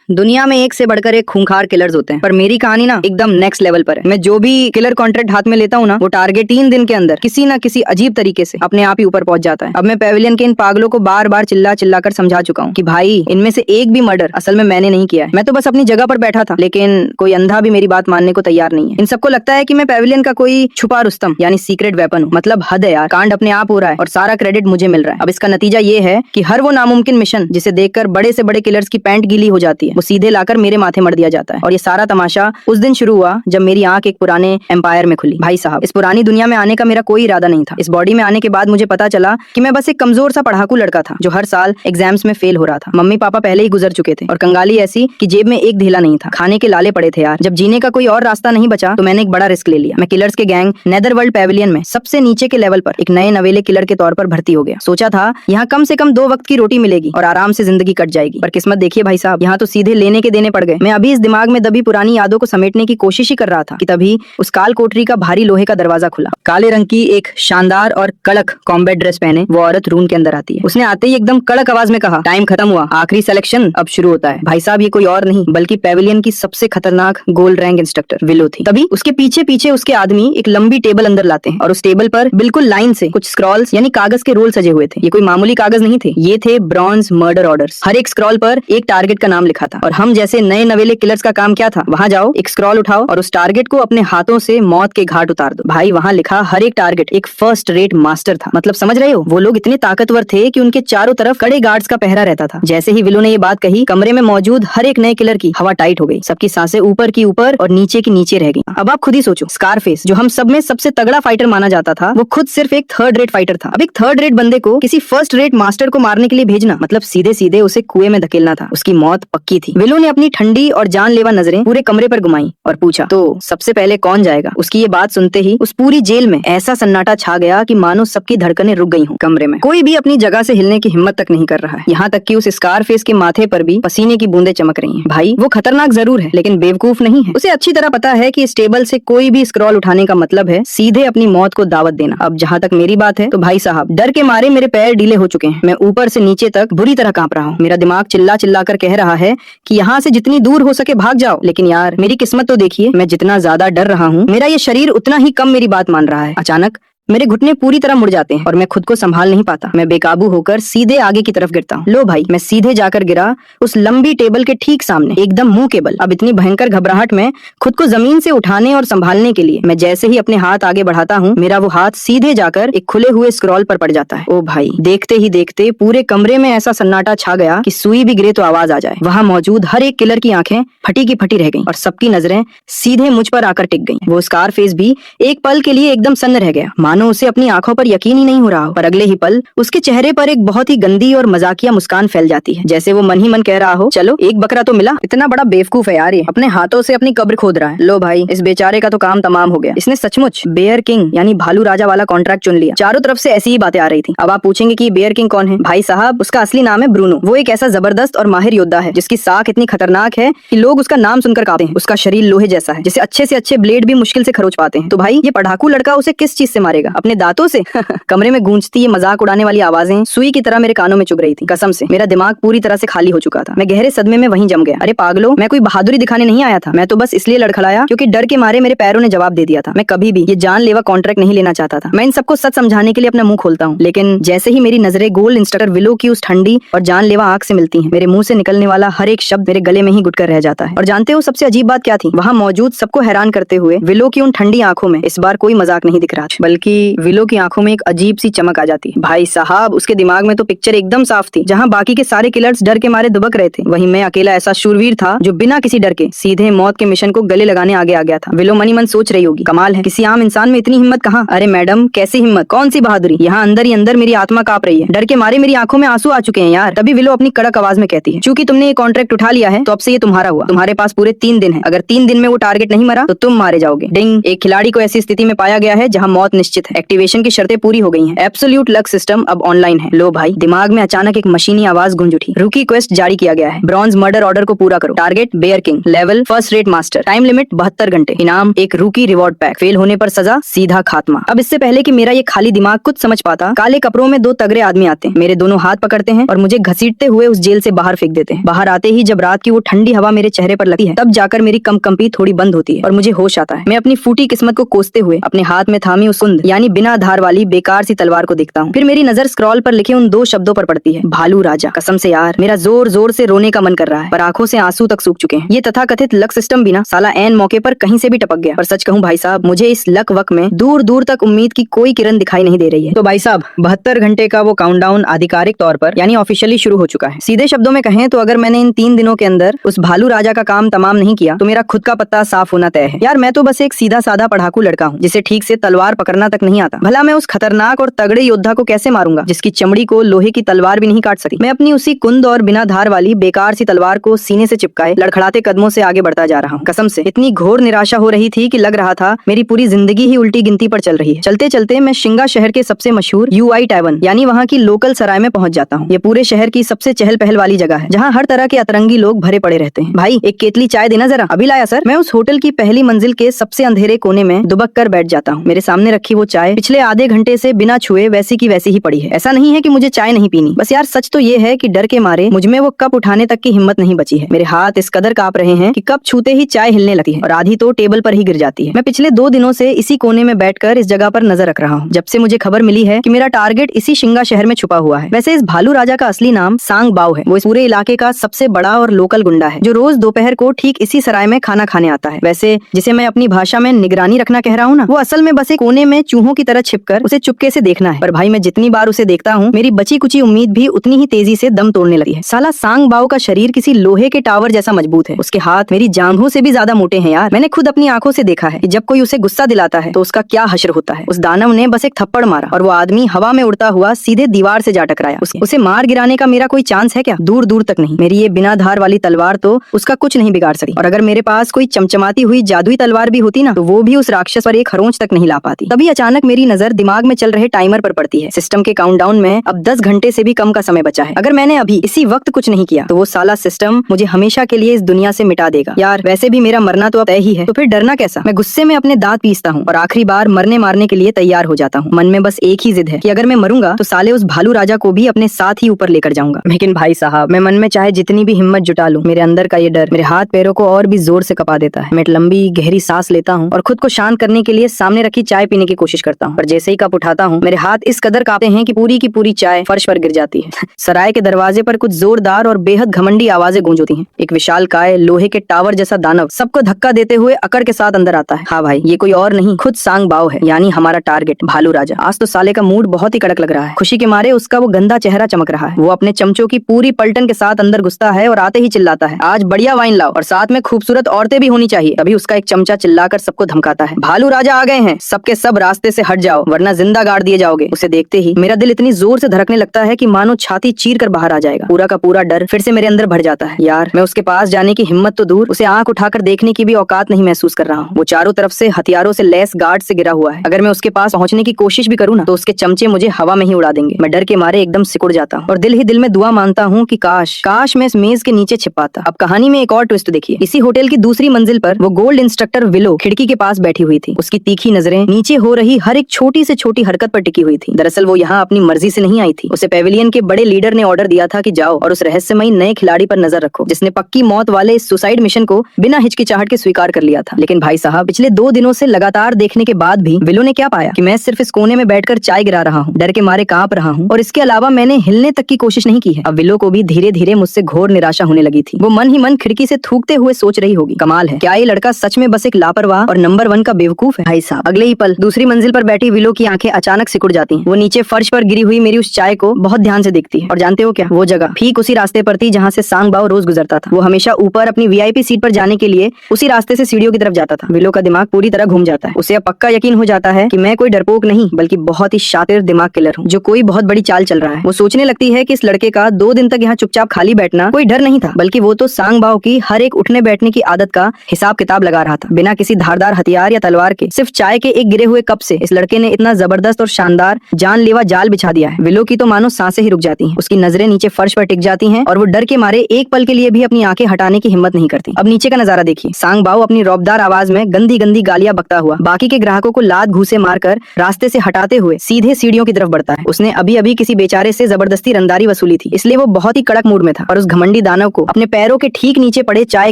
दुनिया में एक से बढ़कर एक खूंखार किलर्स होते हैं, पर मेरी कहानी ना एकदम नेक्स्ट लेवल पर है। मैं जो भी किलर कॉन्ट्रैक्ट हाथ में लेता हूँ ना, वो टारगेट 3 दिन के अंदर किसी ना किसी अजीब तरीके से अपने आप ही ऊपर पहुंच जाता है। अब मैं पेविलियन के इन पागलों को बार बार चिल्ला चिल्ला कर समझा चुका हूँ कि भाई इनमें से एक भी मर्डर असल में मैंने नहीं किया है। मैं तो बस अपनी जगह पर बैठा था, लेकिन कोई अंधा भी मेरी बात मानने को तैयार नहीं है। इन सबको लगता है कि मैं पेविलियन का कोई छुपा रुस्तम यानी सीक्रेट वेपन हूँ। मतलब हद है यार, कांड अपने आप हो रहा है और सारा क्रेडिट मुझे मिल रहा है। अब इसका नतीजा ये है कि हर वो नामुमकिन मिशन जिसे देखकर बड़े से बड़े किलर्स की पैंट गीली हो जाती है, वो सीधे लाकर मेरे माथे मर दिया जाता है। और ये सारा तमाशा उस दिन शुरू हुआ जब मेरी आंख एक पुराने एम्पायर में खुली। भाई साहब, इस पुरानी दुनिया में आने का मेरा कोई इरादा नहीं था। इस बॉडी में आने के बाद मुझे पता चला कि मैं बस एक कमजोर सा पढ़ाकू लड़का था जो हर साल एग्जाम्स में फेल हो रहा था। मम्मी पापा पहले ही गुजर चुके थे और कंगाली ऐसी कि जेब में एक ढेला नहीं था। खाने के लाले पड़े थे यार। जब जीने का कोई और रास्ता नहीं बचा तो मैंने एक बड़ा रिस्क ले लिया। मैं किलर्स के गैंग नेदरवर्ल्ड पेविलियन में सबसे नीचे के लेवल पर एक नए नवेले किलर के तौर पर भर्ती हो गया। सोचा था यहाँ कम से कम 2 वक्त की रोटी मिलेगी और आराम से जिंदगी कट जाएगी, पर किस्मत देखिए भाई साहब, यहाँ तो सीधे लेने के देने पड़ गए। मैं अभी इस दिमाग में दबी पुरानी यादों को समेटने की कोशिश ही कर रहा था कि तभी उस काल कोठरी का भारी लोहे का दरवाजा खुला। काले रंग की एक शानदार और कड़क कॉम्बैट ड्रेस पहने वो औरत रूम के अंदर आती है। उसने आते ही एकदम कड़क आवाज में कहा, टाइम खत्म हुआ, आखिरी सिलेक्शन अब शुरू होता है। भाई साहब, ये कोई और नहीं बल्कि पेविलियन की सबसे खतरनाक गोल्ड रैंक इंस्ट्रक्टर विलो थी। तभी उसके पीछे पीछे उसके आदमी एक लंबी टेबल अंदर लाते हैं और उस टेबल पर बिल्कुल लाइन से कुछ स्क्रॉल्स यानी कागज के रोल सजे हुए थे। ये कोई मामूली कागज नहीं थे, ये थे ब्रॉन्ज मर्डर ऑर्डर्स। हर एक स्क्रॉल पर एक टारगेट का नाम लिखा था और हम जैसे नए नवेले किलर्स का काम क्या था, वहां जाओ, एक स्क्रॉल उठाओ और उस टारगेट को अपने हाथों से मौत के घाट उतार दो। भाई वहां लिखा हर एक टारगेट एक फर्स्ट रेट मास्टर था। मतलब समझ रहे हो, वो लोग इतने ताकतवर थे कि उनके चारों तरफ कड़े गार्ड्स का पहरा रहता था। जैसे ही विलो ने ये बात कही, कमरे में मौजूद हर एक नए किलर की हवा टाइट हो गई। सबकी सांसें ऊपर की ऊपर और नीचे की नीचे रह गई। अब आप खुद ही सोचो, स्कारफेस जो हम सब में सबसे तगड़ा फाइटर माना जाता था, वो खुद सिर्फ एक 3rd रेट फाइटर था। अब एक 3rd रेट बंदे को किसी 1st रेट मास्टर को मारने के लिए भेजना मतलब सीधे सीधे उसे कुएं में धकेलना था। उसकी मौत पक्की थी। विलो ने अपनी ठंडी और जानलेवा नजरें पूरे कमरे पर घुमाई और पूछा, तो सबसे पहले कौन जाएगा? उसकी ये बात सुनते ही उस पूरी जेल में ऐसा सन्नाटा छा गया कि मानो सबकी धड़कनें रुक गई हों। कमरे में कोई भी अपनी जगह से हिलने की हिम्मत तक नहीं कर रहा है। यहाँ तक कि उस स्कारफेस के माथे पर भी पसीने की बूंदें चमक रही हैं। भाई वो खतरनाक जरूर है, लेकिन बेवकूफ नहीं है। उसे अच्छी तरह पता है कि इस टेबल से कोई भी स्क्रॉल उठाने का मतलब है सीधे अपनी मौत को दावत देना। अब जहाँ तक मेरी बात है तो भाई साहब, डर के मारे मेरे पैर ढीले हो चुके हैं। मैं ऊपर से नीचे तक बुरी तरह कांप रहा हूँ। मेरा दिमाग चिल्ला चिल्ला कर कह रहा है कि यहाँ से जितनी दूर हो सके भाग जाओ। लेकिन यार मेरी किस्मत तो देखिए, मैं जितना ज्यादा डर रहा हूँ मेरा ये शरीर उतना ही कम मेरी बात मान रहा है। अचानक मेरे घुटने पूरी तरह मुड़ जाते हैं और मैं खुद को संभाल नहीं पाता। मैं बेकाबू होकर सीधे आगे की तरफ गिरता हूँ। लो भाई, मैं सीधे जाकर गिरा उस लंबी टेबल के ठीक सामने, एकदम मुंह के बल। अब इतनी भयंकर घबराहट में खुद को जमीन से उठाने और संभालने के लिए मैं जैसे ही अपने हाथ आगे बढ़ाता हूँ, मेरा वो हाथ सीधे जाकर एक खुले हुए स्क्रॉल पर पड़ जाता है। ओ भाई, देखते ही देखते पूरे कमरे में ऐसा सन्नाटा छा गया कि सुई भी गिरे तो आवाज आ जाए। वहां मौजूद हर एक किलर की आंखें फटी की फटी रह गईं और सबकी नजरें सीधे मुझ पर आकर टिक गईं। वो स्कारफेस भी एक पल के लिए एकदम सन्न रह गया, मानो उसे अपनी आंखों पर यकीन ही नहीं हो रहा हो। पर अगले ही पल उसके चेहरे पर एक बहुत ही गंदी और मजाकिया मुस्कान फैल जाती है, जैसे वो मन ही मन कह रहा हो, चलो एक बकरा तो मिला। इतना बड़ा बेवकूफ है यार ये, अपने हाथों से अपनी कब्र खोद रहा है। लो भाई, इस बेचारे का तो काम तमाम हो गया। इसने सचमुच बेयर किंग यानी भालू राजा वाला कॉन्ट्रैक्ट चुन लिया। चारों तरफ से ऐसी ही बातें आ रही थी। अब आप पूछेंगे कि बेयर किंग कौन है? भाई साहब, उसका असली नाम है ब्रूनो। वो एक ऐसा जबरदस्त और माहिर योद्धा है जिसकी साख इतनी खतरनाक है कि लोग उसका नाम सुनकर कांपते हैं। उसका शरीर लोहे जैसा है जिसे अच्छे से अच्छे ब्लेड भी मुश्किल से खरोच पाते हैं। तो भाई ये पढ़ाकू लड़का उसे किस चीज से मारेगा? अपने दांतों से? कमरे में गूंजती ये मजाक उड़ाने वाली आवाजें सुई की तरह मेरे कानों में चुभ रही थी। कसम से मेरा दिमाग पूरी तरह से खाली हो चुका था। मैं गहरे सदमे में वहीं जम गया। अरे पागलो, मैं कोई बहादुरी दिखाने नहीं आया था। मैं तो बस इसलिए लड़खड़ाया क्योंकि डर के मारे मेरे पैरों ने जवाब दे दिया था। मैं कभी भी ये जानलेवा कॉन्ट्रैक्ट नहीं लेना चाहता था। मैं इन सबको सच समझाने के लिए अपना मुंह खोलता हूँ, लेकिन जैसे ही मेरी नजरें गोल्ड इंस्ट्रक्टर विलो की उस ठंडी और जानलेवा आंख से मिलती हैं, मेरे मुंह से निकलने वाला हर एक शब्द मेरे गले में ही घुटकर रह जाता है। और जानते हो सबसे अजीब बात क्या थी? वहाँ मौजूद सबको हैरान करते हुए विलो की उन ठंडी आंखों में इस बार कोई मजाक नहीं दिख रहा, बल्कि विलो की आंखों में एक अजीब सी चमक आ जाती है। भाई साहब, उसके दिमाग में तो पिक्चर एकदम साफ थी। जहाँ बाकी के सारे किलर्स डर के मारे दुबक रहे थे, वहीं मैं अकेला ऐसा शूरवीर था जो बिना किसी डर के सीधे मौत के मिशन को गले लगाने आगे आ गया था। विलो मनी मन सोच रही होगी, कमाल है, किसी आम इंसान में इतनी हिम्मत कहाँ? अरे मैडम, कैसी हिम्मत, कौन सी बहादुरी? यहाँ अंदर ही अंदर मेरी आत्मा कांप रही है। डर के मारे मेरी आंखों में आंसू आ चुके हैं यार। तभी विलो अपनी कड़क आवाज में कहती है, चूंकि तुमने ये कॉन्ट्रैक्ट उठा लिया है तो अब से ये तुम्हारा हुआ। तुम्हारे पास पूरे 3 दिन है। अगर 3 दिन में वो टारगेट नहीं मरा तो तुम मारे जाओगे। डिंग। एक खिलाड़ी को ऐसी स्थिति में पाया गया है जहाँ मौत निश्चित है। है। एक्टिवेशन की शर्तें पूरी हो गई हैं। एब्सोल्यूट लक सिस्टम अब ऑनलाइन है। लो भाई, दिमाग में अचानक एक मशीनी आवाज गूंज उठी। रूकी क्वेस्ट जारी किया गया है। ब्रॉन्ज मर्डर ऑर्डर को पूरा करो। Target bear king, level first rate master, time limit 72 घंटे, इनाम एक रूकी रिवॉर्ड पैक, फेल होने पर सजा सीधा खात्मा। अब इससे पहले कि मेरा ये खाली दिमाग कुछ समझ पाता, काले कपड़ों में दो तगड़े आदमी आते हैं, मेरे दोनों हाथ पकड़ते हैं और मुझे घसीटते हुए उस जेल से बाहर फेंक देते हैं। बाहर आते ही जब रात की वो ठंडी हवा मेरे चेहरे पर लगती है, तब जाकर मेरी कंपी थोड़ी बंद होती है और मुझे होश आता है। मैं अपनी फूटी किस्मत को कोसते हुए अपने हाथ में थामी उस कुंद यानी बिना धार वाली बेकार सी तलवार को देखता हूँ। फिर मेरी नजर स्क्रॉल पर लिखे उन दो शब्दों पर पड़ती है, भालू राजा। कसम से यार, मेरा जोर जोर से रोने का मन कर रहा है, पर आंखों से आंसू तक सूख चुके हैं। ये तथाकथित लक सिस्टम भी ना साला ऐन मौके पर कहीं से भी टपक गया। पर सच कहूँ भाई साहब, मुझे इस लक वक में दूर दूर तक उम्मीद की कोई किरण दिखाई नहीं दे रही है। तो भाई साहब, 72 घंटे का वो काउंटडाउन आधिकारिक तौर पर यानी ऑफिशियली शुरू हो चुका है। सीधे शब्दों में कहें तो अगर मैंने इन 3 दिनों के अंदर उस भालू राजा का काम तमाम नहीं किया तो मेरा खुद का पत्ता साफ होना तय है। यार मैं तो बस एक सीधा साधा पढ़ाकू लड़का हूँ जिसे ठीक से तलवार पकड़ना तक नहीं आता। भला मैं उस खतरनाक और तगड़े योद्धा को कैसे मारूंगा जिसकी चमड़ी को लोहे की तलवार भी नहीं काट सकती। मैं अपनी उसी कुंद और बिना धार वाली बेकार सी तलवार को सीने से चिपकाए लड़खड़ाते कदमों से आगे बढ़ता जा रहा हूँ। कसम से इतनी घोर निराशा हो रही थी कि लग रहा था मेरी पूरी जिंदगी ही उल्टी गिनती पर चल रही है। चलते चलते मैं शिंगा शहर के सबसे मशहूर UI टैवन यानी वहाँ की लोकल सराय में पहुंच जाता हूँ। ये पूरे शहर की सबसे चहल पहल वाली जगह है जहाँ हर तरह के अतरंगी लोग भरे पड़े रहते हैं। भाई एक केतली चाय देना जरा। अभी लाया सर। मैं उस होटल की पहली मंजिल के सबसे अंधेरे कोने में दुबक कर बैठ जाता हूँ। मेरे सामने रखी वो चाय पिछले आधे घंटे से बिना छुए वैसी की वैसी ही पड़ी है। ऐसा नहीं है कि मुझे चाय नहीं पीनी, बस यार सच तो ये है कि डर के मारे मुझमें वो कप उठाने तक की हिम्मत नहीं बची है। मेरे हाथ इस कदर कांप रहे हैं कि कप छूते ही चाय हिलने लगती है और आधी तो टेबल पर ही गिर जाती है। मैं पिछले 2 दिनों से इसी कोने में बैठकर इस जगह पर नजर रख रहा हूँ जब से मुझे खबर मिली है कि मेरा टारगेट इसी शिंगा शहर में छुपा हुआ है। वैसे इस भालू राजा का असली नाम सांग बाओ है। वो इस पूरे इलाके का सबसे बड़ा और लोकल गुंडा है जो रोज दोपहर को ठीक इसी सराय में खाना खाने आता है। वैसे जिसे मैं अपनी भाषा में निगरानी रखना कह रहा हूँ ना, वो असल में बस एक कोने में चूहों की तरह छिपकर उसे चुपके से देखना है। पर भाई मैं जितनी बार उसे देखता हूँ मेरी बची कुची उम्मीद भी उतनी ही तेजी से दम तोड़ने लगती है। साला सांग बाओ का शरीर किसी लोहे के टावर जैसा मजबूत है। उसके हाथ मेरी जांघों से भी ज्यादा मोटे हैं यार। मैंने खुद अपनी आंखों से देखा है कि जब कोई उसे गुस्सा दिलाता है तो उसका क्या हश्र होता है। उस दानव ने बस एक थप्पड़ मारा और वो आदमी हवा में उड़ता हुआ सीधे दीवार से जा टकराया। उसे मार गिराने का मेरा कोई चांस है क्या? दूर दूर तक नहीं। मेरी ये बिना धार वाली तलवार तो उसका कुछ नहीं बिगाड़ सकी और अगर मेरे पास कोई चमचमाती हुई जादुई तलवार भी होती ना तो वो भी उस राक्षस पर एक खरोंच तक नहीं ला पाती। तभी अचानक मेरी नजर दिमाग में चल रहे टाइमर पर पड़ती है। सिस्टम के काउंटडाउन में अब 10 घंटे से भी कम का समय बचा है। अगर मैंने अभी इसी वक्त कुछ नहीं किया तो वो साला सिस्टम मुझे हमेशा के लिए इस दुनिया से मिटा देगा। यार वैसे भी मेरा मरना तो अब तय ही है, तो फिर डरना कैसा। मैं गुस्से में अपने दांत पीसता हूँ और आखिरी बार मरने मारने के लिए तैयार हो जाता हूँ। मन में बस एक ही जिद है कि अगर मैं मरूंगा तो साले उस भालू राजा को भी अपने साथ ही ऊपर लेकर जाऊंगा। लेकिन भाई साहब, मैं मन में चाहे जितनी भी हिम्मत जुटा लूं, मेरे अंदर का ये डर मेरे हाथ पैरों को और भी जोर से कपा देता है। मैं एक लंबी गहरी सांस लेता हूँ और खुद को शांत करने के लिए सामने रखी चाय पीने की कोशिश करता हूँ। पर जैसे ही कप उठाता हूँ मेरे हाथ इस कदर कांपते हैं कि पूरी की पूरी चाय फर्श पर गिर जाती है। सराय के दरवाजे पर कुछ जोरदार और बेहद घमंडी आवाजें गूंज होती हैं। एक विशालकाय लोहे के टावर जैसा दानव सबको धक्का देते हुए अकड़ के साथ अंदर आता है। हाँ भाई, ये कोई और नहीं, खुद सांग बाओ है, यानी हमारा टारगेट भालू राजा। आज तो साले का मूड बहुत ही कड़क लग रहा है। खुशी के मारे उसका वो गंदा चेहरा चमक रहा है। वो अपने चमचों की पूरी पलटन के साथ अंदर घुसता है और आते ही चिल्लाता है, आज बढ़िया वाइन लाओ और साथ में खूबसूरत औरतें भी होनी चाहिए। तभी उसका एक चमचा चिल्लाकर सबको धमकाता है, भालू राजा आ गए हैं, सबके सब रास्ते से हट जाओ वरना जिंदा गाड़ दिए जाओगे। उसे देखते ही मेरा दिल इतनी जोर से धड़कने लगता है कि मानो छाती चीर कर बाहर आ जाएगा। पूरा का पूरा डर फिर से मेरे अंदर भर जाता है। यार मैं उसके पास जाने की हिम्मत तो दूर, उसे आंख उठाकर देखने की भी औकात नहीं महसूस कर रहा हूँ। वो चारों तरफ से हथियारों से लैस गार्ड से घिरा हुआ है। अगर मैं उसके पास पहुंचने की कोशिश भी करूँ ना तो उसके चमचे मुझे हवा में ही उड़ा देंगे। मैं डर के मारे एकदम सिकुड़ जाता हूँ और दिल ही दिल में दुआ मानता हूँ कि काश मैं इस मेज के नीचे छिपाता। अब कहानी में एक और ट्विस्ट देखिए। इसी होटल की दूसरी मंजिल पर वो गोल्ड इंस्ट्रक्टर विलो खिड़की के पास बैठी हुई थी। उसकी तीखी नजरें नीचे हो रही हर एक छोटी से छोटी हरकत पर टिकी हुई थी। दरअसल वो यहाँ अपनी मर्जी से नहीं आई थी। उसे पेविलियन के बड़े लीडर ने ऑर्डर दिया था कि जाओ और उस रहस्यमयी नए खिलाड़ी पर नजर रखो जिसने पक्की मौत वाले इस सुसाइड मिशन को बिना हिचकिचाहट के स्वीकार कर लिया था। लेकिन भाई साहब, पिछले 2 दिनों से लगातार देखने के बाद भी विलो ने क्या पाया कि मैं सिर्फ इस कोने में बैठकर चाय गिरा रहा हूँ, डर के मारे कांप रहा हूँ और इसके अलावा मैंने हिलने तक की कोशिश नहीं की है। अब विलो को भी धीरे धीरे मुझसे घोर निराशा होने लगी थी। वो मन ही मन खिड़की से थूकते हुए सोच रही होगी, कमाल है, क्या ये लड़का सच में बस एक लापरवाह और नंबर 1 का बेवकूफ है। भाई साहब, अगले ही पल दूसरी मंजिल पर बैठी विलो की आंखें अचानक सिकुड़ जाती हैं। वो नीचे फर्श पर गिरी हुई मेरी उस चाय को बहुत ध्यान से देखती है और जानते हो क्या, वो जगह ठीक उसी रास्ते पर थी जहाँ से सांग बाओ रोज गुजरता था। वो हमेशा ऊपर अपनी VIP सीट पर जाने के लिए उसी रास्ते से सीढ़ियों की तरफ जाता था। विलो का दिमाग पूरी तरह घूम जाता है। उसे अब पक्का यकीन हो जाता है कि मैं कोई डरपोक नहीं बल्कि बहुत ही शातिर दिमाग किलर हूँ जो कोई बहुत बड़ी चाल चल रहा है। वो सोचने लगती है कि इस लड़के का 2 दिन तक यहाँ चुपचाप खाली बैठना कोई डर नहीं था, बल्कि वो तो सांग बाओ की हर एक उठने बैठने की आदत का हिसाब किताब लगा रहा था। बिना किसी धारदार हथियार या तलवार के सिर्फ चाय के एक गिरे हुए कप से इस लड़के ने इतना जबरदस्त और शानदार जानलेवा जाल बिछा दिया है। विलो की तो मानो सांसें ही रुक जाती हैं। उसकी नजरें नीचे फर्श पर टिक जाती हैं और वो डर के मारे एक पल के लिए भी अपनी आंखें हटाने की हिम्मत नहीं करती। अब नीचे का नजारा देखिए। सांग बाओ अपनी रौबदार आवाज में गंदी गंदी गालियां बकता हुआ बाकी के ग्राहकों को लात घूसे मारकर रास्ते से हटाते हुए सीधे सीढ़ियों की तरफ बढ़ता है। उसने अभी अभी किसी बेचारे से जबरदस्ती रंगदारी वसूली थी, इसलिए वो बहुत ही कड़क मूड में था। और उस घमंडी दानव को अपने पैरों के ठीक नीचे पड़े चाय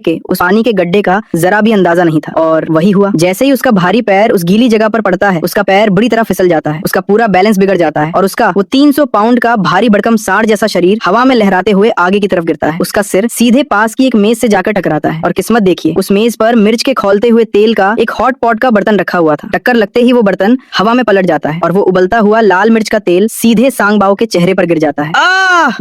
के उस पानी के गड्ढे का जरा भी अंदाजा नहीं था। और वही हुआ। जैसे ही उसका भारी पैर उस गीली जगह पर पड़ता है, उसका पैर बुरी तरह फिसल जाता है, उसका पूरा बैलेंस बिगड़ जाता है और उसका वो 300 पाउंड का भारी भड़कम सांड जैसा शरीर हवा में लहराते हुए आगे की तरफ गिरता है। उसका सिर सीधे पास की एक मेज से जाकर टकराता है और किस्मत देखिए, उस मेज पर मिर्च के खौलते हुए तेल का एक हॉट पॉट का बर्तन रखा हुआ था। टक्कर लगते ही वो बर्तन हवा में पलट जाता है और वो उबलता हुआ लाल मिर्च का तेल सीधे सांग बाओ के चेहरे पर गिर जाता है।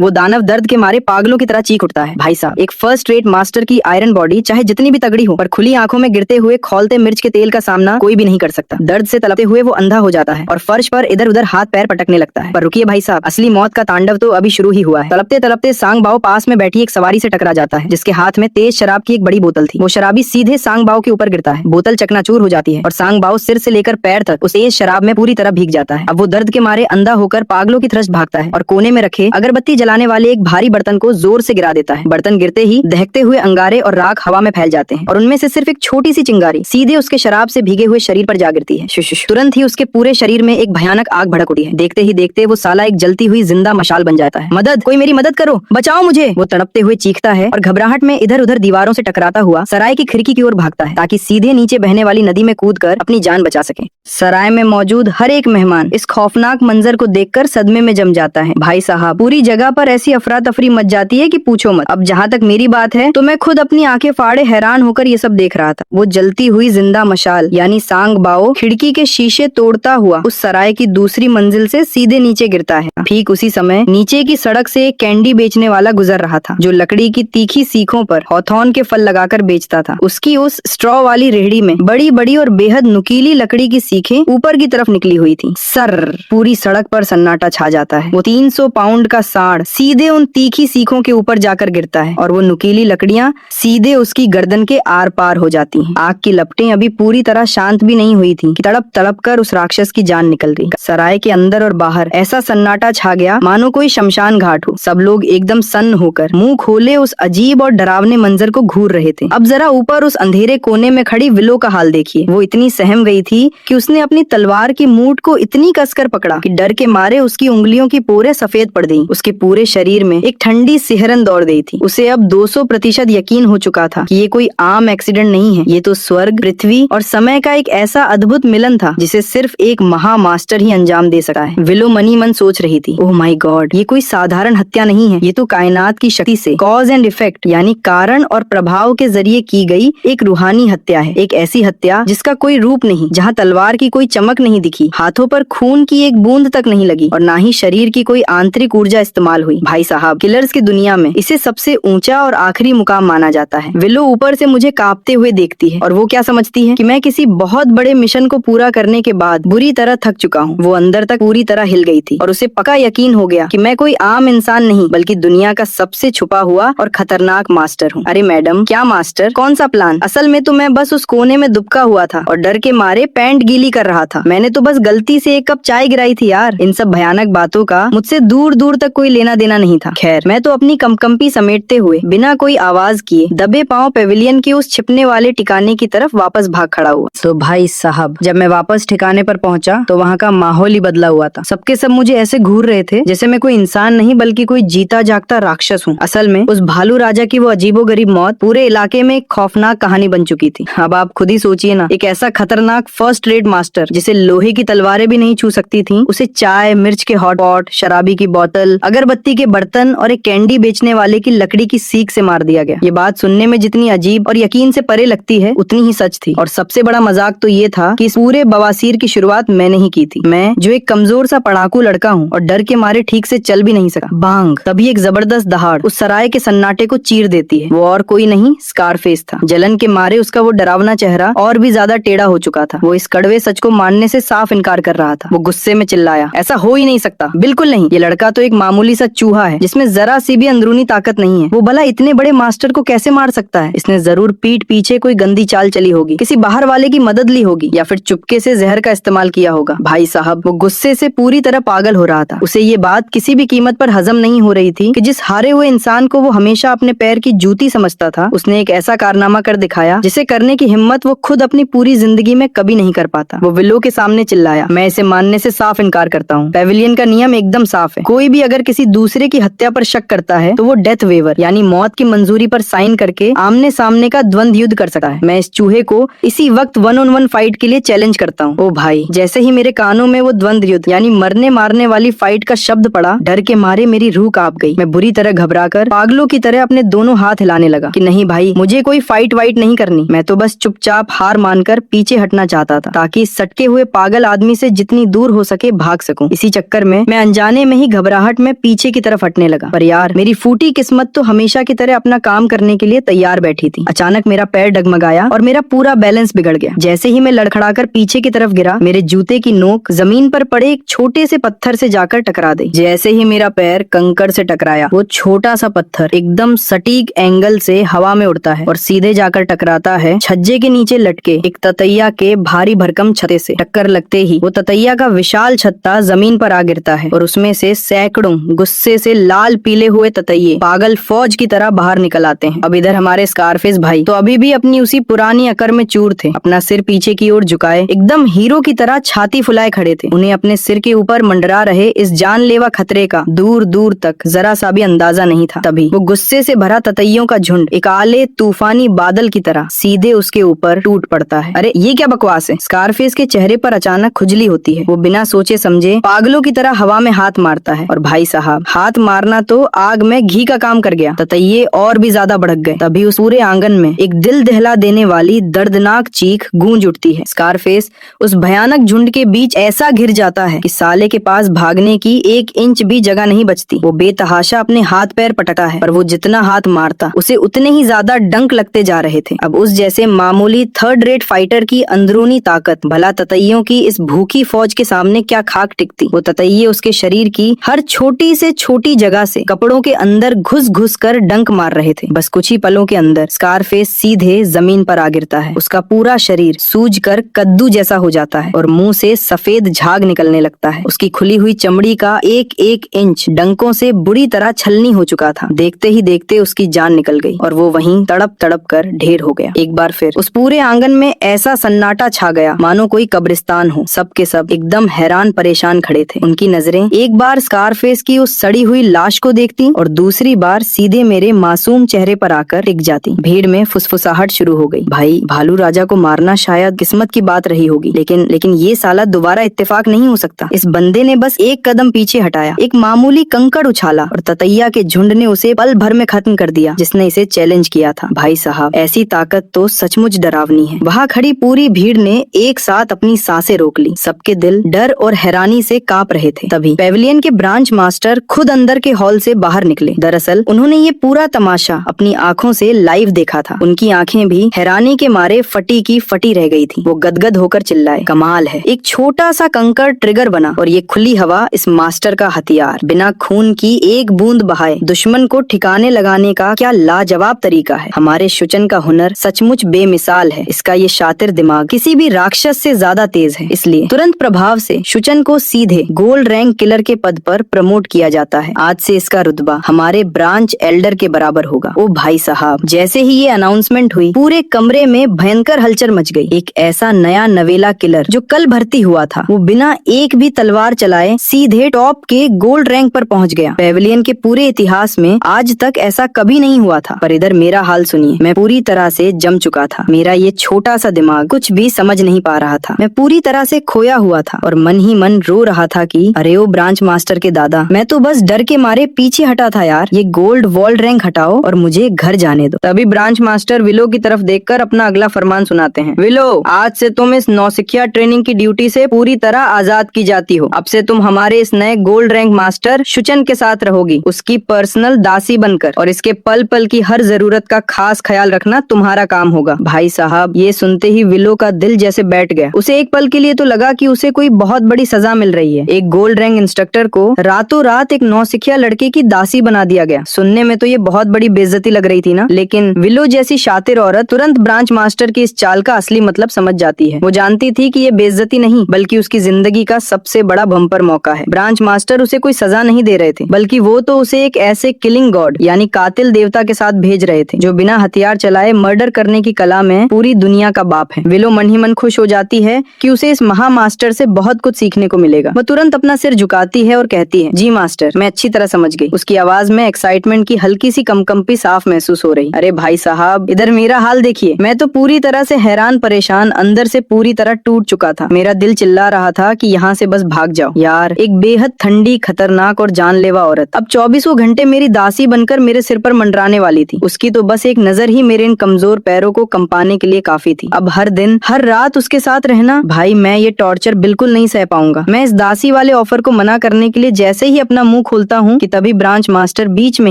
वो दानव दर्द के मारे पागलों की तरह चीख उठता है। भाई साहब, एक फर्स्ट रेट मास्टर की आयरन बॉडी चाहे जितनी भी तगड़ी हो, पर खुली आंखों में गिरते हुए खौलते मिर्च के तेल का सामना कोई भी नहीं कर सकता। दर्द से तड़पते हुए वो अंधा हो जाता है और फर्श पर इधर उधर हाथ पैर पटकने लगता है। पर रुकिए भाई साहब, असली मौत का तांडव तो अभी शुरू ही हुआ है। तड़पते तड़पते सांग बाओ पास में बैठी एक सवारी से टकरा जाता है, जिसके हाथ में तेज शराब की एक बड़ी बोतल थी। वो शराबी सीधे सांग बाओ के ऊपर गिरता है। बोतल चकनाचूर हो जाती है और सांग बाओ सिर से लेकर पैर तक उस तेज शराब में पूरी तरह भीग जाता है। अब वो दर्द के मारे अंधा होकर पागलों की तरह भागता है और कोने में रखे अगरबत्ती जलाने वाले एक भारी बर्तन को जोर से गिरा देता है। बर्तन गिरते ही दहकते हुए अंगारे और राख हवा में फैल जाते हैं और उनमें से सिर्फ एक छोटी सी चिंगारी सीधे उसके शराब से भीगे हुए शरीर पर जा गिरती है। तुरंत ही उसके पूरे शरीर में एक भयानक आग भड़क उठी है। देखते ही देखते वो साला एक जलती हुई जिंदा मशाल बन जाता है। मदद, कोई मेरी मदद करो, बचाओ मुझे, वो तड़पते हुए चीखता है और घबराहट में इधर उधर दीवारों से टकराता हुआ सराय की खिड़की की ओर भागता है ताकि सीधे नीचे बहने वाली नदी में कूदकर अपनी जान बचा सके। सराय में मौजूद हर एक मेहमान इस खौफनाक मंजर को देखकर सदमे में जम जाता है। भाई साहब, पूरी जगह पर ऐसी अफरा तफरी मच जाती है कि पूछो मत। अब जहाँ तक मेरी बात है तो मैं खुद अपनी आंखें फाड़े हैरान होकर ये सब देख रहा था। वो जलती हुई जिंदा मशाल यानी सांग बाओ खिड़की के शीशे तोड़ता हुआ उस सराय की दूसरी मंजिल से सीधे नीचे गिरता है। ठीक उसी समय नीचे की सड़क से एक कैंडी बेचने वाला गुजर रहा था, जो लकड़ी की तीखी सीखों पर हौथौन के फल लगाकर बेचता था। उसकी उस स्ट्रॉ वाली रेहड़ी में बड़ी बड़ी और बेहद नुकीली लकड़ी की सीखें ऊपर की तरफ निकली हुई थी। सर, पूरी सड़क पर सन्नाटा छा जाता है। वो 300 पाउंड का सांड सीधे उन तीखी सीखों के ऊपर जाकर गिरता है और वो नुकीली लकड़ियां सीधे उसकी गर्दन के आर पार हो जाती हैं। आग की लपटें अभी पूरी तरह शांत भी नहीं हुई थी कि तड़प तड़प कर उस राक्षस की जान निकल गई। सराय के अंदर और बाहर ऐसा सन्नाटा छा गया मानो कोई शमशान घाट हो। सब लोग एकदम सन्न होकर मुंह खोले उस अजीब और डरावने मंजर को घूर रहे थे। अब जरा ऊपर उस अंधेरे कोने में खड़ी विलो का हाल देखिए। वो इतनी सहम गई थी कि उसने अपनी तलवार की मूठ को इतनी कसकर पकड़ा कि डर के मारे उसकी उंगलियों की पोरे सफेद पड़ गईं। उसके पूरे शरीर में एक ठंडी सिहरन दौड़ गई थी। उसे अब 200% यकीन हो चुका था कि ये कोई आम एक्सीडेंट नहीं है। ये तो स्वर्ग, पृथ्वी और समय का एक ऐसा अद्भुत मिलन था जिसे सिर्फ एक महा मास्टर ही अंजाम दे सकता है। विलो मनी मन सोच रही थी, ओह माय गॉड, ये कोई साधारण हत्या नहीं है। ये तो कायनात की शक्ति से कॉज एंड इफेक्ट यानी कारण और प्रभाव के जरिए की गई एक रूहानी हत्या है। एक ऐसी हत्या जिसका कोई रूप नहीं, जहाँ तलवार की कोई चमक नहीं दिखी, हाथों पर खून की एक बूंद तक नहीं लगी और ना ही शरीर की कोई आंतरिक ऊर्जा इस्तेमाल हुई। भाई साहब, किलर्स की दुनिया में इसे सबसे ऊंचा और आखिरी मुकाम माना जाता है। विलो ऊपर से मुझे कांपते हुए देखती है और वो क्या समझती है कि मैं किसी बहुत बड़े मिशन को पूरा करने के बाद बुरी तरह थक चुका हूँ। वो अंदर तक पूरी तरह हिल गई थी और उसे पक्का यकीन हो गया कि मैं कोई आम इंसान नहीं बल्कि दुनिया का सबसे छुपा हुआ और खतरनाक मास्टर हूँ। अरे मैडम, क्या मास्टर, कौन सा प्लान? असल में तो मैं बस उस कोने में दुबका हुआ था और डर के मारे पैंट गीली कर रहा था। मैंने तो बस गलती से एक कप चाय गिराई थी यार। इन सब भयानक बातों का मुझसे दूर दूर तक कोई लेना देना नहीं था। खैर, मैं तो अपनी कंपकंपी समेटते हुए बिना कोई आवाज किए दबे पांव पेविलियन के उस छिपने वाले ठिकाने की तरफ वापस भाग खड़ा हुआ। तो भाई साहब, जब मैं वापस ठिकाने पर पहुंचा तो वहाँ का माहौल ही बदला हुआ था। सबके सब मुझे ऐसे घूर रहे थे जैसे मैं कोई इंसान नहीं बल्कि कोई जीता जागता राक्षस हूँ। असल में उस भालू राजा की वो अजीबोगरीब मौत पूरे इलाके में एक खौफनाक कहानी बन चुकी थी। अब आप खुद ही सोचिए ना, एक ऐसा खतरनाक फर्स्ट रेट मास्टर जिसे लोहे की तलवारें भी नहीं छू सकती थी, उसे चाय, मिर्च के हॉट पॉट, शराबी की बोतल, अगरबत्ती के बर्तन और एक कैंडी बेचने वाले की लकड़ी की सीख से मार दिया गया। ये बात सुनने में जितनी अजीब और यकीन से परे लगती है उतनी ही सच थी। और सबसे बड़ा मजाक तो ये था कि इस पूरे बवासीर की शुरुआत मैंने ही की थी। मैं जो एक कमजोर सा पढ़ाकू लड़का हूँ और डर के मारे ठीक से चल भी नहीं सका। बांग, तभी एक जबरदस्त दहाड़ उस सराय के सन्नाटे को चीर देती है। वो और कोई नहीं, स्कारफेस था। जलन के मारे उसका वो डरावना चेहरा और भी ज्यादा टेढ़ा हो चुका था। वो इस कड़वे सच को मानने से साफ इनकार कर रहा था। वो गुस्से में चिल्लाया, ऐसा हो ही नहीं सकता, बिल्कुल नहीं। ये लड़का तो एक मामूली मामूली सा चूहा है जिसमें जरा सी भी अंदरूनी ताकत नहीं है। वो भला इतने बड़े मास्टर को कैसे मार सकता है? इसने जरूर पीठ पीछे कोई गंदी चाल चली होगी, किसी बाहर वाले की मदद ली होगी, या फिर चुपके से जहर का इस्तेमाल किया होगा। भाई साहब वो गुस्से से पूरी तरह पागल हो रहा था। उसे ये बात किसी भी कीमत पर हजम नहीं हो रही थी कि जिस हारे हुए इंसान को वो हमेशा अपने पैर की जूती समझता था, उसने एक ऐसा कारनामा कर दिखाया जिसे करने की हिम्मत वो खुद अपनी पूरी जिंदगी में कभी नहीं कर पाता। वो विलो के सामने चिल्लाया, मैं इसे मानने से साफ इनकार करता हूँ। पेविलियन का नियम एकदम साफ है, कोई भी अगर किसी दूसरे की हत्या पर शक करता है तो वो डेथ वेवर यानी मौत की मंजूरी पर साइन करके आमने सामने का द्वंद्व युद्ध कर सकता है। मैं इस चूहे को इसी वक्त 1-on-1 फाइट के लिए चैलेंज करता हूँ। ओ भाई, जैसे ही मेरे कानों में वो द्वंद्व युद्ध यानी मरने मारने वाली फाइट का शब्द पड़ा, डर के मारे मेरी रूह कांप गई। मैं बुरी तरह घबराकर पागलों की तरह अपने दोनों हाथ हिलाने लगा कि नहीं भाई, मुझे कोई फाइट वाइट नहीं करनी। मैं तो बस चुपचाप हार मानकर पीछे हटना चाहता था ताकि इस सटके हुए पागल आदमी से जितनी दूर हो सके भाग सकूं। इसी चक्कर में मैं अनजाने में ही घबराहट में पीछे की तरफ हटने लगा। पर यार, मेरी फूटी किस्मत तो हमेशा की तरह अपना काम करने के लिए तैयार बैठी थी। अचानक मेरा पैर डगमगाया और मेरा पूरा बैलेंस बिगड़ गया। जैसे ही मैं लड़खड़ाकर पीछे की तरफ गिरा, मेरे जूते की नोक जमीन पर पड़े एक छोटे से पत्थर से जाकर टकरा दी। जैसे ही मेरा पैर कंकड़ से टकराया, वो छोटा सा पत्थर एकदम सटीक एंगल से हवा में उड़ता है और सीधे जाकर टकराता है छज्जे के नीचे लटके एक ततैया के भारी भरकम छते से। टक्कर लगते ही वो ततैया का विशाल छत्ता जमीन पर आ गिरता है और उसमें से सैकड़ों गुस्से से लाल पीले हुए ततैये पागल फौज की तरह बाहर निकल आते हैं। अब इधर हमारे स्कारफेस भाई तो अभी भी अपनी उसी पुरानी अकड़ में चूर थे, अपना सिर पीछे की ओर झुकाए एकदम हीरो की तरह छाती फुलाए खड़े थे। उन्हें अपने सिर के ऊपर मंडरा रहे इस जानलेवा खतरे का दूर दूर तक जरा सा भी अंदाजा नहीं था। तभी वो गुस्से से भरा ततैयों का झुंड एक आले तूफानी बादल की तरह सीधे उसके ऊपर टूट पड़ता है। अरे ये क्या बकवास है? स्कारफेस के चेहरे पर अचानक खुजली होती है। वो बिना सोचे समझे पागलों की तरह हवा में हाथ मारता है और भाई साहब, हाथ मारना तो आग में घी का काम कर गया। ततैये और भी ज्यादा भड़क गए। तभी उस पूरे आंगन में एक दिल दहला देने वाली दर्दनाक चीख गूंज उठती है। स्कारफेस उस भयानक झुंड के बीच ऐसा घिर जाता है कि साले के पास भागने की 1 इंच भी जगह नहीं बचती। वो बेतहाशा अपने हाथ पैर पटकता है, पर वो जितना हाथ मारता उसे उतने ही ज्यादा डंक लगते जा रहे थे। अब उस जैसे मामूली 3rd रेट फाइटर की अंदरूनी ताकत भला ततैयों की इस भूखी फौज के सामने क्या खाक टिकती। वो ततैये उसके शरीर की हर छोटी से छोटी जगह से कपड़ों के अंदर घुस घुस कर डंक मार रहे थे। बस कुछ ही पलों के अंदर स्कारफेस सीधे जमीन पर आ गिरता है। उसका पूरा शरीर सूज कर कद्दू जैसा हो जाता है और मुंह से सफेद झाग निकलने लगता है। उसकी खुली हुई चमड़ी का एक एक इंच डंकों से बुरी तरह छलनी हो चुका था। देखते ही देखते उसकी जान निकल गई और वो वहीं तड़प तड़प कर ढेर हो गया। एक बार फिर उस पूरे आंगन में ऐसा सन्नाटा छा गया मानो कोई कब्रिस्तान हो। सब के सब एकदम हैरान परेशान खड़े थे। उनकी नजरें एक बार स्कारफेस की उस सड़ी हुई लाश को देखती और दूसरी बार सीधे मेरे मासूम चेहरे पर आकर टिक जाती। भीड़ में फुसफुसाहट शुरू हो गई। भाई, भालू राजा को मारना शायद किस्मत की बात रही होगी, लेकिन ये साला दोबारा इत्तेफाक नहीं हो सकता। इस बंदे ने बस एक कदम पीछे हटाया, एक मामूली कंकड़ उछाला और ततैया के झुंड ने उसे पल भर में खत्म कर दिया जिसने इसे चैलेंज किया था। भाई साहब, ऐसी ताकत तो सचमुच डरावनी है। वहाँ खड़ी पूरी भीड़ ने एक साथ अपनी सांसें रोक ली। सबके दिल डर और हैरानी से कांप रहे थे। तभी पेविलियन के ब्रांच मास्टर खुद अंदर के हॉल से बाहर निकले। दरअसल उन्होंने ये पूरा तमाशा अपनी आंखों से लाइव देखा था। उनकी आंखें भी हैरानी के मारे फटी की फटी रह गई थी। वो गदगद होकर चिल्लाए, कमाल है, एक छोटा सा कंकड़ ट्रिगर बना और ये खुली हवा इस मास्टर का हथियार। बिना खून की एक बूंद बहाए दुश्मन को ठिकाने लगाने का क्या लाजवाब तरीका है। हमारे शुचन का हुनर सचमुच बेमिसाल है। इसका ये शातिर दिमाग किसी भी राक्षस से ज्यादा तेज है। इसलिए तुरंत प्रभाव से शुचन को सीधे गोल्ड रैंक किलर के पद पर प्रमोट किया जाता है। आज से इसका रुतबा हमारे ब्रांच एल्डर के बराबर होगा। ओ भाई साहब, जैसे ही ये अनाउंसमेंट हुई पूरे कमरे में भयंकर हलचल मच गई। एक ऐसा नया नवेला किलर जो कल भर्ती हुआ था, वो बिना एक भी तलवार चलाए सीधे टॉप के गोल्ड रैंक पर पहुंच गया। पेविलियन के पूरे इतिहास में आज तक ऐसा कभी नहीं हुआ था। पर इधर मेरा हाल सुनिए, मैं पूरी तरह से जम चुका था। मेरा ये छोटा सा दिमाग कुछ भी समझ नहीं पा रहा था। मैं पूरी तरह से खोया हुआ था और मन ही मन रो रहा था कि अरे ओ ब्रांच मास्टर के दादा, मैं तो बस डर के मारे पीछे हटा था यार। ये गोल्ड वर्ल्ड रैंक हटाओ और मुझे घर जाने दो। तभी ब्रांच मास्टर विलो की तरफ देखकर अपना अगला फरमान सुनाते हैं। विलो, आज से तुम इस नौसिखिया ट्रेनिंग की ड्यूटी से पूरी तरह आजाद की जाती हो। अब से तुम हमारे इस नए गोल्ड रैंक मास्टर शुचन के साथ रहोगी, उसकी पर्सनल दासी बनकर, और इसके पल पल की हर जरूरत का खास ख्याल रखना तुम्हारा काम होगा। भाई साहब, ये सुनते ही विलो का दिल जैसे बैठ गया। उसे एक पल के लिए तो लगा कि उसे कोई बहुत बड़ी सजा मिल रही है। एक गोल्ड रैंक इंस्ट्रक्टर को रातों रात रात एक नौसिखिया लड़के की दासी बना दिया गया। सुनने में तो ये बहुत बड़ी बेइज्जती लग रही थी ना, लेकिन विलो जैसी शातिर औरत तुरंत ब्रांच मास्टर की इस चाल का असली मतलब समझ जाती है। वो जानती थी कि ये बेइज्जती नहीं बल्कि उसकी जिंदगी का सबसे बड़ा बम्पर मौका है। ब्रांच मास्टर उसे कोई सजा नहीं दे रहे थे, बल्कि वो तो उसे एक ऐसे किलिंग गॉड यानी कातिल देवता के साथ भेज रहे थे जो बिना हथियार चलाए मर्डर करने की कला में पूरी दुनिया का बाप है। विलो मन ही मन खुश हो जाती है कि उसे इस महा मास्टर से बहुत कुछ सीखने को मिलेगा। वो तुरंत अपना सिर झुकाती है और कहती है, जी मास्टर, मैं अच्छी तरह समझ गई। उसकी आवाज में एक्साइटमेंट की हल्की सी कंपी साफ महसूस हो रही। अरे भाई साहब, इधर मेरा हाल देखिए। मैं तो पूरी तरह से हैरान परेशान, अंदर से पूरी तरह टूट चुका था। मेरा दिल चिल्ला रहा था कि यहाँ से बस भाग जाओ। यार, एक बेहद ठंडी, खतरनाक और जानलेवा औरत अब 24 घंटे मेरी दासी बनकर मेरे सिर पर मंडराने वाली थी। उसकी तो बस एक नजर ही मेरे इन कमजोर पैरों को कंपाने के लिए काफी थी। अब हर दिन हर रात उसके साथ रहना, भाई मैं ये टॉर्चर बिल्कुल नहीं सह पाऊंगा। मैं इस दासी वाले ऑफर को मना करने के लिए जैसे ही अपना मुंह खोलता हूँ कि तभी ब्रांच मास्टर बीच में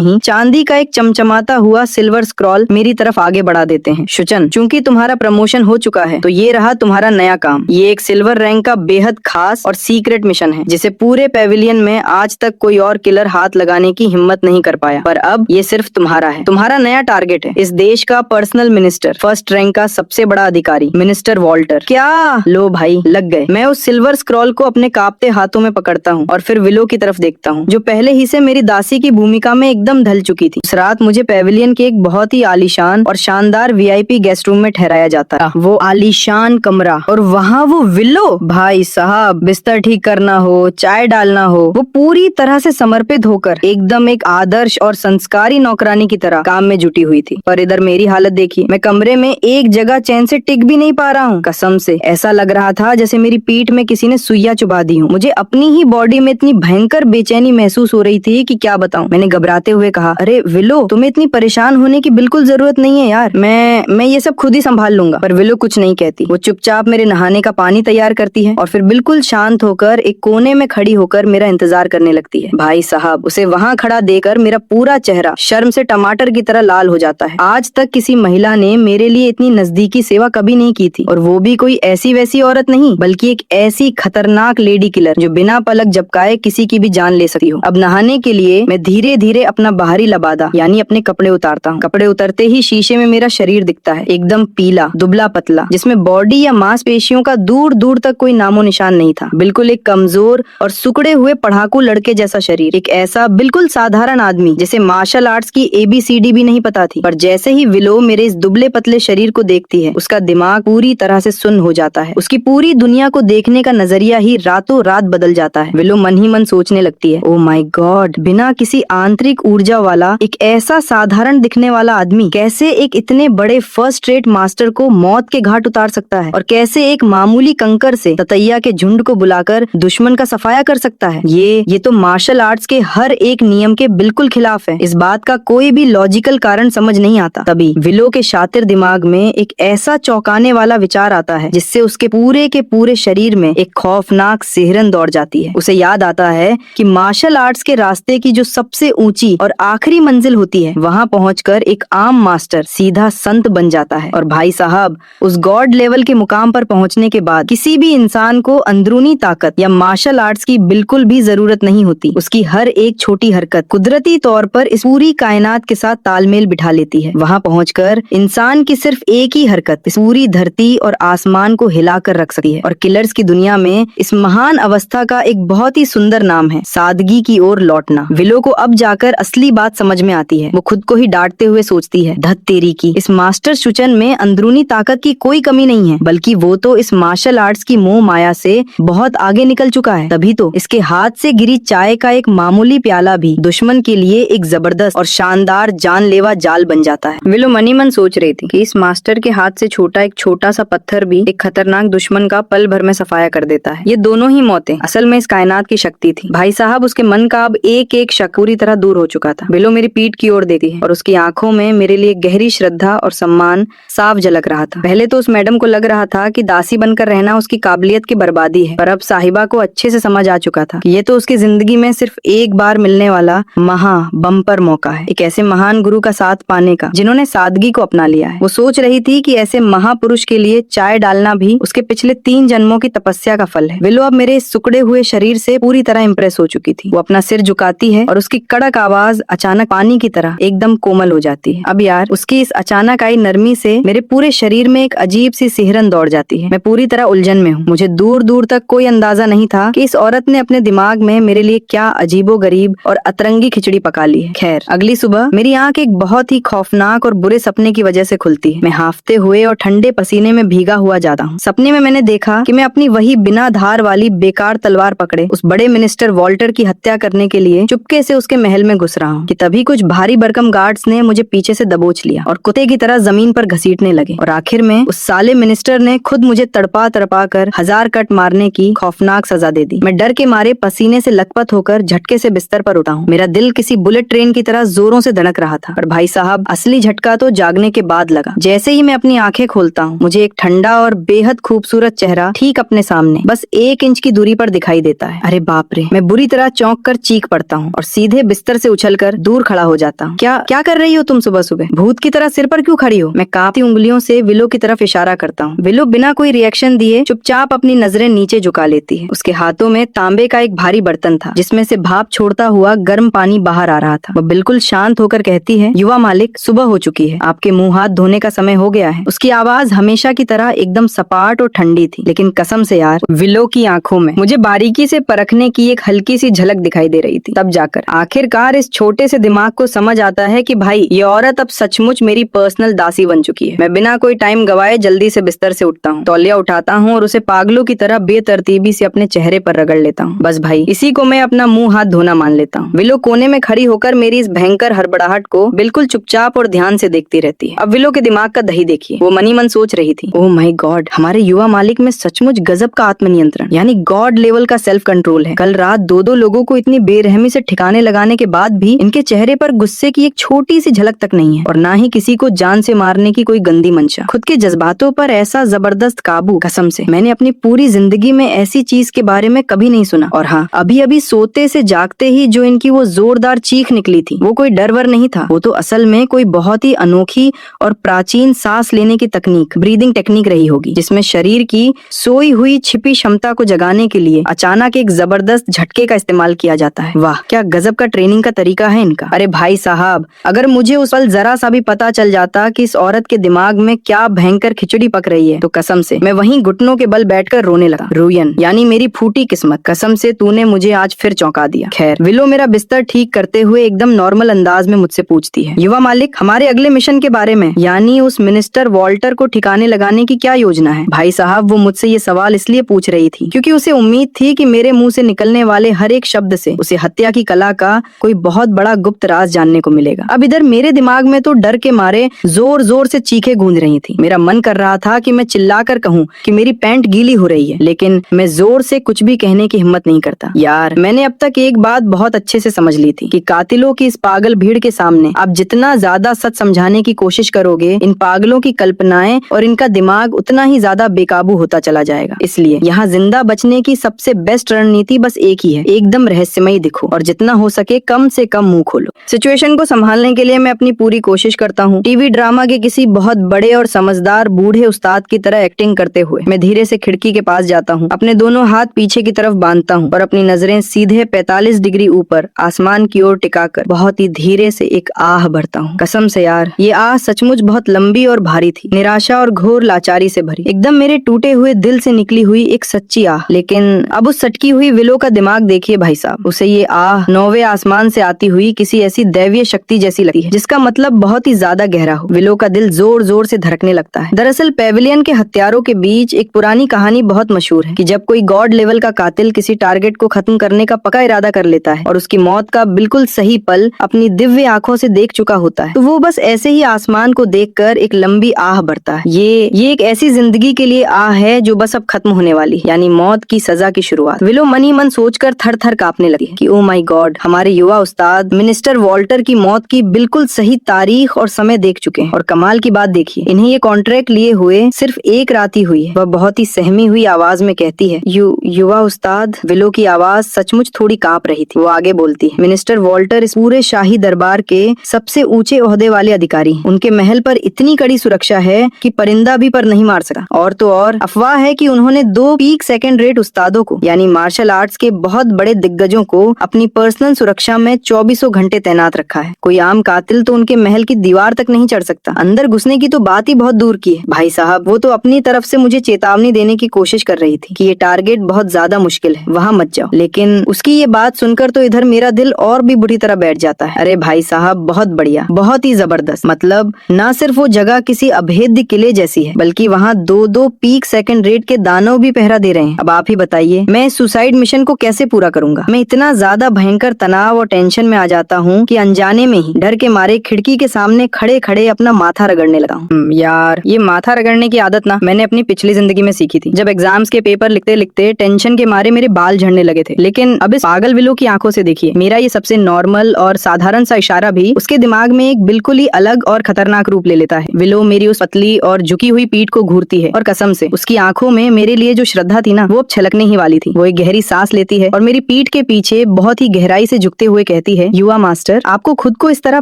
ही चांदी का एक चमचमाता हुआ सिल्वर स्क्रॉल मेरी तरफ आगे बढ़ा देते हैं। शुचन, चूंकि तुम्हारा प्रमोशन हो चुका है तो ये रहा तुम्हारा नया काम। ये एक सिल्वर रैंक का बेहद खास और सीक्रेट मिशन है जिसे पूरे पेविलियन में आज तक कोई और किलर हाथ लगाने की हिम्मत नहीं कर पाया, पर अब ये सिर्फ तुम्हारा है। तुम्हारा नया टारगेट है इस देश का पर्सनल मिनिस्टर, फर्स्ट रैंक का सबसे बड़ा अधिकारी, मिनिस्टर वॉल्टर। क्या? लो भाई, लग गए। मैं उस सिल्वर स्क्रॉल को अपने कांपते हाथों में पकड़ता हूँ और फिर विलो की तरफ देखता हूँ जो पहले ही से मेरी दासी की भूमिका में एकदम ढल चुकी थी। उस रात मुझे पेविलियन के एक बहुत ही आलीशान और शानदार वीआईपी गेस्ट रूम में ठहराया जाता है। वो आलीशान कमरा और वहाँ वो विलो, भाई साहब, बिस्तर ठीक करना हो, चाय डालना हो, वो पूरी तरह से समर्पित होकर एकदम एक आदर्श और संस्कारी नौकरानी की तरह काम में जुटी हुई थी। पर इधर मेरी हालत देखिए, मैं कमरे में एक जगह चैन से टिक भी नहीं पा रहा हूँ। कसम से ऐसा लग रहा था जैसे मेरी पीठ में किसी ने सुइया चुभा दी हो। मुझे अपनी ही बॉडी में इतनी भयंकर बेचैनी महसूस हो रही थी कि क्या बताऊं। मैंने घबराते हुए कहा, अरे विलो, तुम्हें इतनी परेशान होने की बिल्कुल जरूरत नहीं है यार, मैं ये सब खुद ही संभाल लूंगा। पर विलो कुछ नहीं कहती। वो चुपचाप मेरे नहाने का पानी तैयार करती है और फिर बिल्कुल शांत होकर एक कोने में खड़ी होकर मेरा इंतजार करने लगती है। भाई साहब, उसे वहाँ खड़ा देखकर मेरा पूरा चेहरा शर्म से टमाटर की तरह लाल हो जाता है। आज तक किसी महिला ने मेरे लिए इतनी नजदीकी सेवा कभी नहीं की थी, और वो भी कोई ऐसी वैसी औरत नहीं, बल्कि एक ऐसी खतरनाक लेडी किलर जो बिना पलक झपकाए किसी की भी जान ले सकती हो। अब नहाने के लिए मैं धीरे धीरे अपना बाहरी लबादा यानी अपने कपड़े उतारता हूँ। कपड़े उतरते ही शीशे में मेरा शरीर दिखता है, एकदम पीला, दुबला पतला, जिसमें बॉडी या मांसपेशियों का दूर दूर तक कोई नामो निशान नहीं था। बिल्कुल एक कमजोर और सुकड़े हुए पढ़ाकू लड़के जैसा शरीर, एक ऐसा बिल्कुल साधारण आदमी जिसे मार्शल आर्ट्स की ABCD भी नहीं पता थी। पर जैसे ही विलो मेरे इस दुबले पतले शरीर को देखती है, उसका दिमाग पूरी तरह से सुन्न हो जाता है। उसकी पूरी दुनिया को देखने का नजरिया ही रातों रात बदल जाता है। विलो मन ही मन सोचने लगती है, ओ माय गॉड, बिना किसी आंतरिक ऊर्जा वाला एक ऐसा साधारण दिखने वाला आदमी कैसे एक इतने बड़े फर्स्ट रेट मास्टर को मौत के घाट उतार सकता है, और कैसे एक मामूली कंकर से ततैया के झुंड को बुलाकर दुश्मन का सफाया कर सकता है। ये तो मार्शल आर्ट्स के हर एक नियम के बिल्कुल खिलाफ है। इस बात का कोई भी लॉजिकल कारण समझ नहीं आता। तभी विलो के शातिर दिमाग में एक ऐसा चौंकाने वाला विचार आता है जिससे उसके पूरे के पूरे शरीर में एक खौफनाक सिहरन दौड़ जाती है। उसे याद आता है कि मार्शल आर्ट्स के रास्ते की जो सबसे ऊंची और आखिरी मंजिल होती है, वहाँ पहुंचकर एक आम मास्टर सीधा संत बन जाता है। और भाई साहब, उस गॉड लेवल के मुकाम पर पहुंचने के बाद किसी भी इंसान को अंदरूनी ताकत या मार्शल आर्ट्स की बिल्कुल भी जरूरत नहीं होती। उसकी हर एक छोटी हरकत कुदरती तौर पर इस पूरी कायनात के साथ तालमेल बिठा लेती है। वहाँ पहुंचकर इंसान की सिर्फ एक ही हरकत इस पूरी धरती और आसमान को हिलाकर रख सकती है। और किलर्स की दुनिया में इस महान अवस्था का एक बहुत ही सुंदर नाम है, सादगी की ओर लौटना। विलो को अब जाकर असली बात समझ में आती है। वो खुद को ही डांटते हुए सोचती है, धत तेरी की, इस मास्टर शुचन में अंदरूनी ताकत की कोई कमी नहीं है, बल्कि वो तो इस मार्शल आर्ट्स की मोह माया से बहुत आगे निकल चुका है। तभी तो इसके हाथ से गिरी चाय का एक मामूली प्याला भी दुश्मन के लिए एक जबरदस्त और शानदार जानलेवा जाल बन जाता है। विलो मनी मन सोच रही थी कि इस मास्टर के हाथ से छूटा एक छोटा सा पत्थर भी एक खतरनाक दुश्मन का पल भर में सफाया कर देता है। ये दोनों ही मौतें असल में इस कायनात की शक्ति थी। भाई साहब, उसके मन का अब एक एक शक पूरी तरह दूर हो चुका था। विलो मेरी पीठ की ओर देखती है और उसकी आंखों में मेरे लिए गहरी श्रद्धा और सम्मान साफ झलक रहा था। पहले तो उस मैडम को लग रहा था कि दासी बनकर रहना उसकी काबिलियत की बर्बादी है, पर अब साहिबा को अच्छे से समझ आ चुका था कि ये तो उसकी जिंदगी में सिर्फ एक बार मिलने वाला महा बम्पर मौका है, एक ऐसे महान गुरु का साथ पाने का जिन्होंने सादगी को अपना लिया है। वो सोच रही थी कि ऐसे महापुरुष के लिए चाय डालना भी उसके पिछले 3 जन्मों की तपस्या का फल है। विलो अब मेरे इस सुकड़े हुए शरीर से पूरी तरह इम्प्रेस हो चुकी चुकी थी। वो अपना सिर झुकाती है और उसकी कड़क आवाज अचानक पानी की तरह एकदम कोमल हो जाती है। अब यार उसकी इस अचानक आई नरमी से मेरे पूरे शरीर में एक अजीब सी सिहरन दौड़ जाती है। मैं पूरी तरह उलझन में हूँ। मुझे दूर दूर तक कोई अंदाजा नहीं था कि इस औरत ने अपने दिमाग में मेरे लिए क्या अजीबोगरीब और अतरंगी खिचड़ी पका ली है। खैर अगली सुबह मेरी आंख एक बहुत ही खौफनाक और बुरे सपने की वजह से खुलती है। मैं हांफते हुए और ठंडे पसीने में भीगा हुआ जाता हूँ। सपने में मैंने देखा कि मैं अपनी वही बिना धार वाली बेकार तलवार पकड़े उस बड़े मिनिस्टर वॉल्टर की हत्या करने के लिए चुपके से उसके महल में घुस रहा हूँ कि तभी कुछ भारी भरकम गार्ड्स ने मुझे पीछे से दबोच लिया और कुत्ते की तरह जमीन पर घसीटने लगे और आखिर में उस साले मिनिस्टर ने खुद मुझे तड़पा तड़पा कर 1000 कट मारने की खौफनाक सजा दे दी। मैं डर के मारे पसीने से लथपथ होकर झटके से बिस्तर पर उठा हूँ। मेरा दिल किसी बुलेट ट्रेन की तरह जोरों से धड़क रहा था। और भाई साहब असली झटका तो जागने के बाद लगा। जैसे ही मैं अपनी आंखें खोलता हूँ मुझे एक ठंडा और बेहद खूबसूरत चेहरा ठीक अपने सामने बस 1 इंच की दूरी पर दिखाई देता है। अरे बाप रे, मैं बुरी तरह चौंक कर चीख पड़ता हूँ और सीधे बिस्तर से उछलकर दूर खड़ा हो जाता हूँ। क्या क्या कर रही हो तुम सुबह सुबह? भूत की तरह सिर पर क्यों खड़ी हो? मैं कांपती उंगलियों से विलो की तरफ इशारा करता हूँ। विलो बिना कोई रिएक्शन दिए चुपचाप अपनी नजरें नीचे झुका लेती है। उसके हाथों में तांबे का एक भारी बर्तन था जिसमें से भाप छोड़ता हुआ गर्म पानी बाहर आ रहा था। वह बिल्कुल शांत होकर कहती है, युवा मालिक सुबह हो चुकी है, आपके मुंह हाथ धोने का समय हो गया है। उसकी आवाज हमेशा की तरह एकदम सपाट और ठंडी थी, लेकिन कसम से यार विलो की आंखों में मुझे बारीकी से परखने की एक हल्की सी झलक दिखाई दे रही थी। तब जाकर आखिरकार इस छोटे से दिमाग को समझ आता है कि भाई ये औरत अब सचमुच मेरी पर्सनल दासी बन चुकी है। मैं बिना कोई टाइम गवाए जल्दी से बिस्तर से उठता हूँ, तौलिया उठाता हूँ और उसे पागलों की तरह बेतरतीबी से अपने चेहरे पर रगड़ लेता हूँ। बस भाई इसी को मैं अपना मुंह हाथ धोना मान लेता हूँ। विलो कोने में खड़ी होकर मेरी इस भयंकर हड़बड़ाहट को बिल्कुल चुपचाप और ध्यान से देखती रहती है। अब विलो के दिमाग का दही देखिए। वो मनी मन सोच रही थी, ओह माय गॉड, हमारे युवा मालिक में सचमुच गजब का आत्मनियंत्रण यानी गॉड लेवल का सेल्फ कंट्रोल है। कल रात 2-2 लोगों को इतनी बेरहमी से ठिकाने लगाने के बाद भी इनके चेहरे पर गुस्से की एक छोटी सी झलक तक नहीं है और ना ही किसी को जान से मारने की कोई गंदी मंशा। खुद के जज्बातों पर ऐसा जबरदस्त काबू, कसम से मैंने अपनी पूरी जिंदगी में ऐसी चीज के बारे में कभी नहीं सुना। और हाँ, अभी अभी सोते से जागते ही जो इनकी वो जोरदार चीख निकली थी वो कोई डर वर नहीं था, वो तो असल में कोई बहुत ही अनोखी और प्राचीन सांस लेने की तकनीक, ब्रीदिंग टेक्निक रही होगी, जिसमें शरीर की सोई हुई छिपी क्षमता को जगाने के लिए अचानक एक जबरदस्त झटके का इस्तेमाल किया जाता है। वाह, क्या गजब का ट्रेनिंग का तरीका है इनका। अरे भाई साहब, अगर मुझे उस पल जरा सा भी पता चल जाता कि इस औरत के दिमाग में क्या भयंकर खिचड़ी पक रही है तो कसम से मैं वहीं घुटनों के बल बैठकर रोने लगा। रुयन यानी मेरी फूटी किस्मत, कसम से तूने मुझे आज फिर चौंका दिया। खैर विलो मेरा बिस्तर ठीक करते हुए एकदम नॉर्मल अंदाज में मुझसे पूछती है, युवा मालिक हमारे अगले मिशन के बारे में यानी उस मिनिस्टर वॉल्टर को ठिकाने लगाने की क्या योजना है? भाई साहब वो मुझसे ये सवाल इसलिए पूछ रही थी क्योंकि उसे उम्मीद थी कि मेरे मुंह से निकलने वाले हर एक शब्द से उसे हत्या की कला का कोई बहुत बड़ा गुप्त राज जानने को मिलेगा। अब इधर मेरे दिमाग में तो डर के मारे जोर जोर से चीखें गूंज रही थी। मेरा मन कर रहा था कि मैं चिल्लाकर कहूँ कि मेरी पैंट गीली हो रही है, लेकिन मैं जोर से कुछ भी कहने की हिम्मत नहीं करता। यार मैंने अब तक एक बात बहुत अच्छे से समझ ली थी कि कातिलों की इस पागल भीड़ के सामने आप जितना ज्यादा सच समझाने की कोशिश करोगे, इन पागलों की कल्पनाएं और इनका दिमाग उतना ही ज्यादा बेकाबू होता चला जाएगा। इसलिए यहाँ जिंदा बचने की सबसे बेस्ट रणनीति बस एक ही है, एकदम रहस्यमयी दिखो और जितना हो सके कम से कम मुंह खोलो। सिचुएशन को संभालने के लिए मैं अपनी पूरी कोशिश करता हूँ। टीवी ड्रामा के किसी बहुत बड़े और समझदार बूढ़े उस्ताद की तरह एक्टिंग करते हुए मैं धीरे से खिड़की के पास जाता हूँ, अपने दोनों हाथ पीछे की तरफ बांधता हूँ और अपनी नजरें सीधे 45 डिग्री ऊपर आसमान की ओर टिकाकर बहुत ही धीरे से एक आह भरता हूँ। कसम से यार ये आह सचमुच बहुत लंबी और भारी थी, निराशा और घोर लाचारी से भरी, एकदम मेरे टूटे हुए दिल से निकली हुई एक सच्ची आह। लेकिन अब उस सटकी हुई विलो का दिमाग देखिए भाई साहब, उसे ये आह 9वें आसमान से आती हुई किसी ऐसी दैवीय शक्ति जैसी लगती है जिसका मतलब बहुत ही ज्यादा गहरा हो। विलो का दिल जोर जोर से धड़कने लगता है। दरअसल पेविलियन के हत्यारों के बीच एक पुरानी कहानी बहुत मशहूर है कि जब कोई गॉड लेवल का कातिल किसी टारगेट को खत्म करने का पक्का इरादा कर लेता है और उसकी मौत का बिल्कुल सही पल अपनी दिव्य आंखों से देख चुका होता है तो वो बस ऐसे ही आसमान को देखकर एक लंबी आह भरता है। ये एक ऐसी जिंदगी के लिए आह है जो बस अब खत्म होने वाली, यानी मौत की सजा की शुरुआत। विलो मन ही मन सोचकर थर थर कांपने लगी कि ओ माय गॉड, हमारे युवा उस्ताद मिनिस्टर वॉल्टर की मौत की बिल्कुल सही तारीख और समय देख चुके हैं। और कमाल की बात देखिए, इन्हें ये कॉन्ट्रैक्ट लिए हुए सिर्फ एक रात ही हुई है। वह बहुत ही सहमी हुई आवाज में कहती है, युवा उस्ताद। विलो की आवाज सचमुच थोड़ी कांप रही थी। वो आगे बोलती है, मिनिस्टर वॉल्टर इस पूरे शाही दरबार के सबसे ऊंचे ओहदे वाले अधिकारी हैं। उनके महल पर इतनी कड़ी सुरक्षा है कि परिंदा भी पर नहीं मार सका। और तो और अफवाह है कि उन्होंने 2 पीक सेकंड रेट उस्तादों को यानी मार्शल आर्ट्स के बहुत बड़े दिग्गजों को अपनी पर्सनल सुरक्षा में 24 घंटे तैनात रखा है। कोई आम कातिल तो उनके महल की दीवार तक नहीं चढ़ सकता, अंदर घुसने की तो बात ही बहुत दूर की है। भाई साहब, वो तो अपनी तरफ से मुझे चेतावनी देने की कोशिश कर रही थी कि ये टारगेट बहुत ज्यादा मुश्किल है, वहाँ मत जाओ। लेकिन उसकी ये बात सुनकर तो इधर मेरा दिल और भी बुरी तरह बैठ जाता है। अरे भाई साहब, बहुत बढ़िया, बहुत ही जबरदस्त। मतलब न सिर्फ वो जगह किसी अभेद्य किले जैसी है, बल्कि वहाँ दो पीक सेकंड रेट के दानव भी पहरा दे रहे हैं। अब आप ही बताइए, मैं सुसाइड मिशन को कैसे पूरा करूंगा? मैं इतना ज्यादा भयंकर तनाव और टेंशन में आ जाता हूँ कि अनजाने में ही डर के मारे खिड़की के सामने खड़े खड़े अपना माथा रगड़ने लगा हूँ। यार, ये माथा रगड़ने की आदत ना मैंने अपनी पिछली जिंदगी में सीखी थी, जब एग्जाम्स के पेपर लिखते लिखते टेंशन के मारे मेरे बाल झड़ने लगे थे। लेकिन अब इस पागल विलो की आंखों से देखिए, मेरा ये सबसे नॉर्मल और साधारण सा इशारा भी उसके दिमाग में एक बिल्कुल ही अलग और खतरनाक रूप ले लेता है। विलो मेरी उस पतली और झुकी हुई पीठ को घूरती है और कसम से उसकी आंखों में मेरे लिए जो श्रद्धा थी ना, वो अब छलकने ही वाली थी। वो एक गहरी सांस लेती है और मेरी पीठ के पीछे बहुत ही गहराई से झुकते हुए कहती है, युवा मास्टर, आपको खुद को इस तरह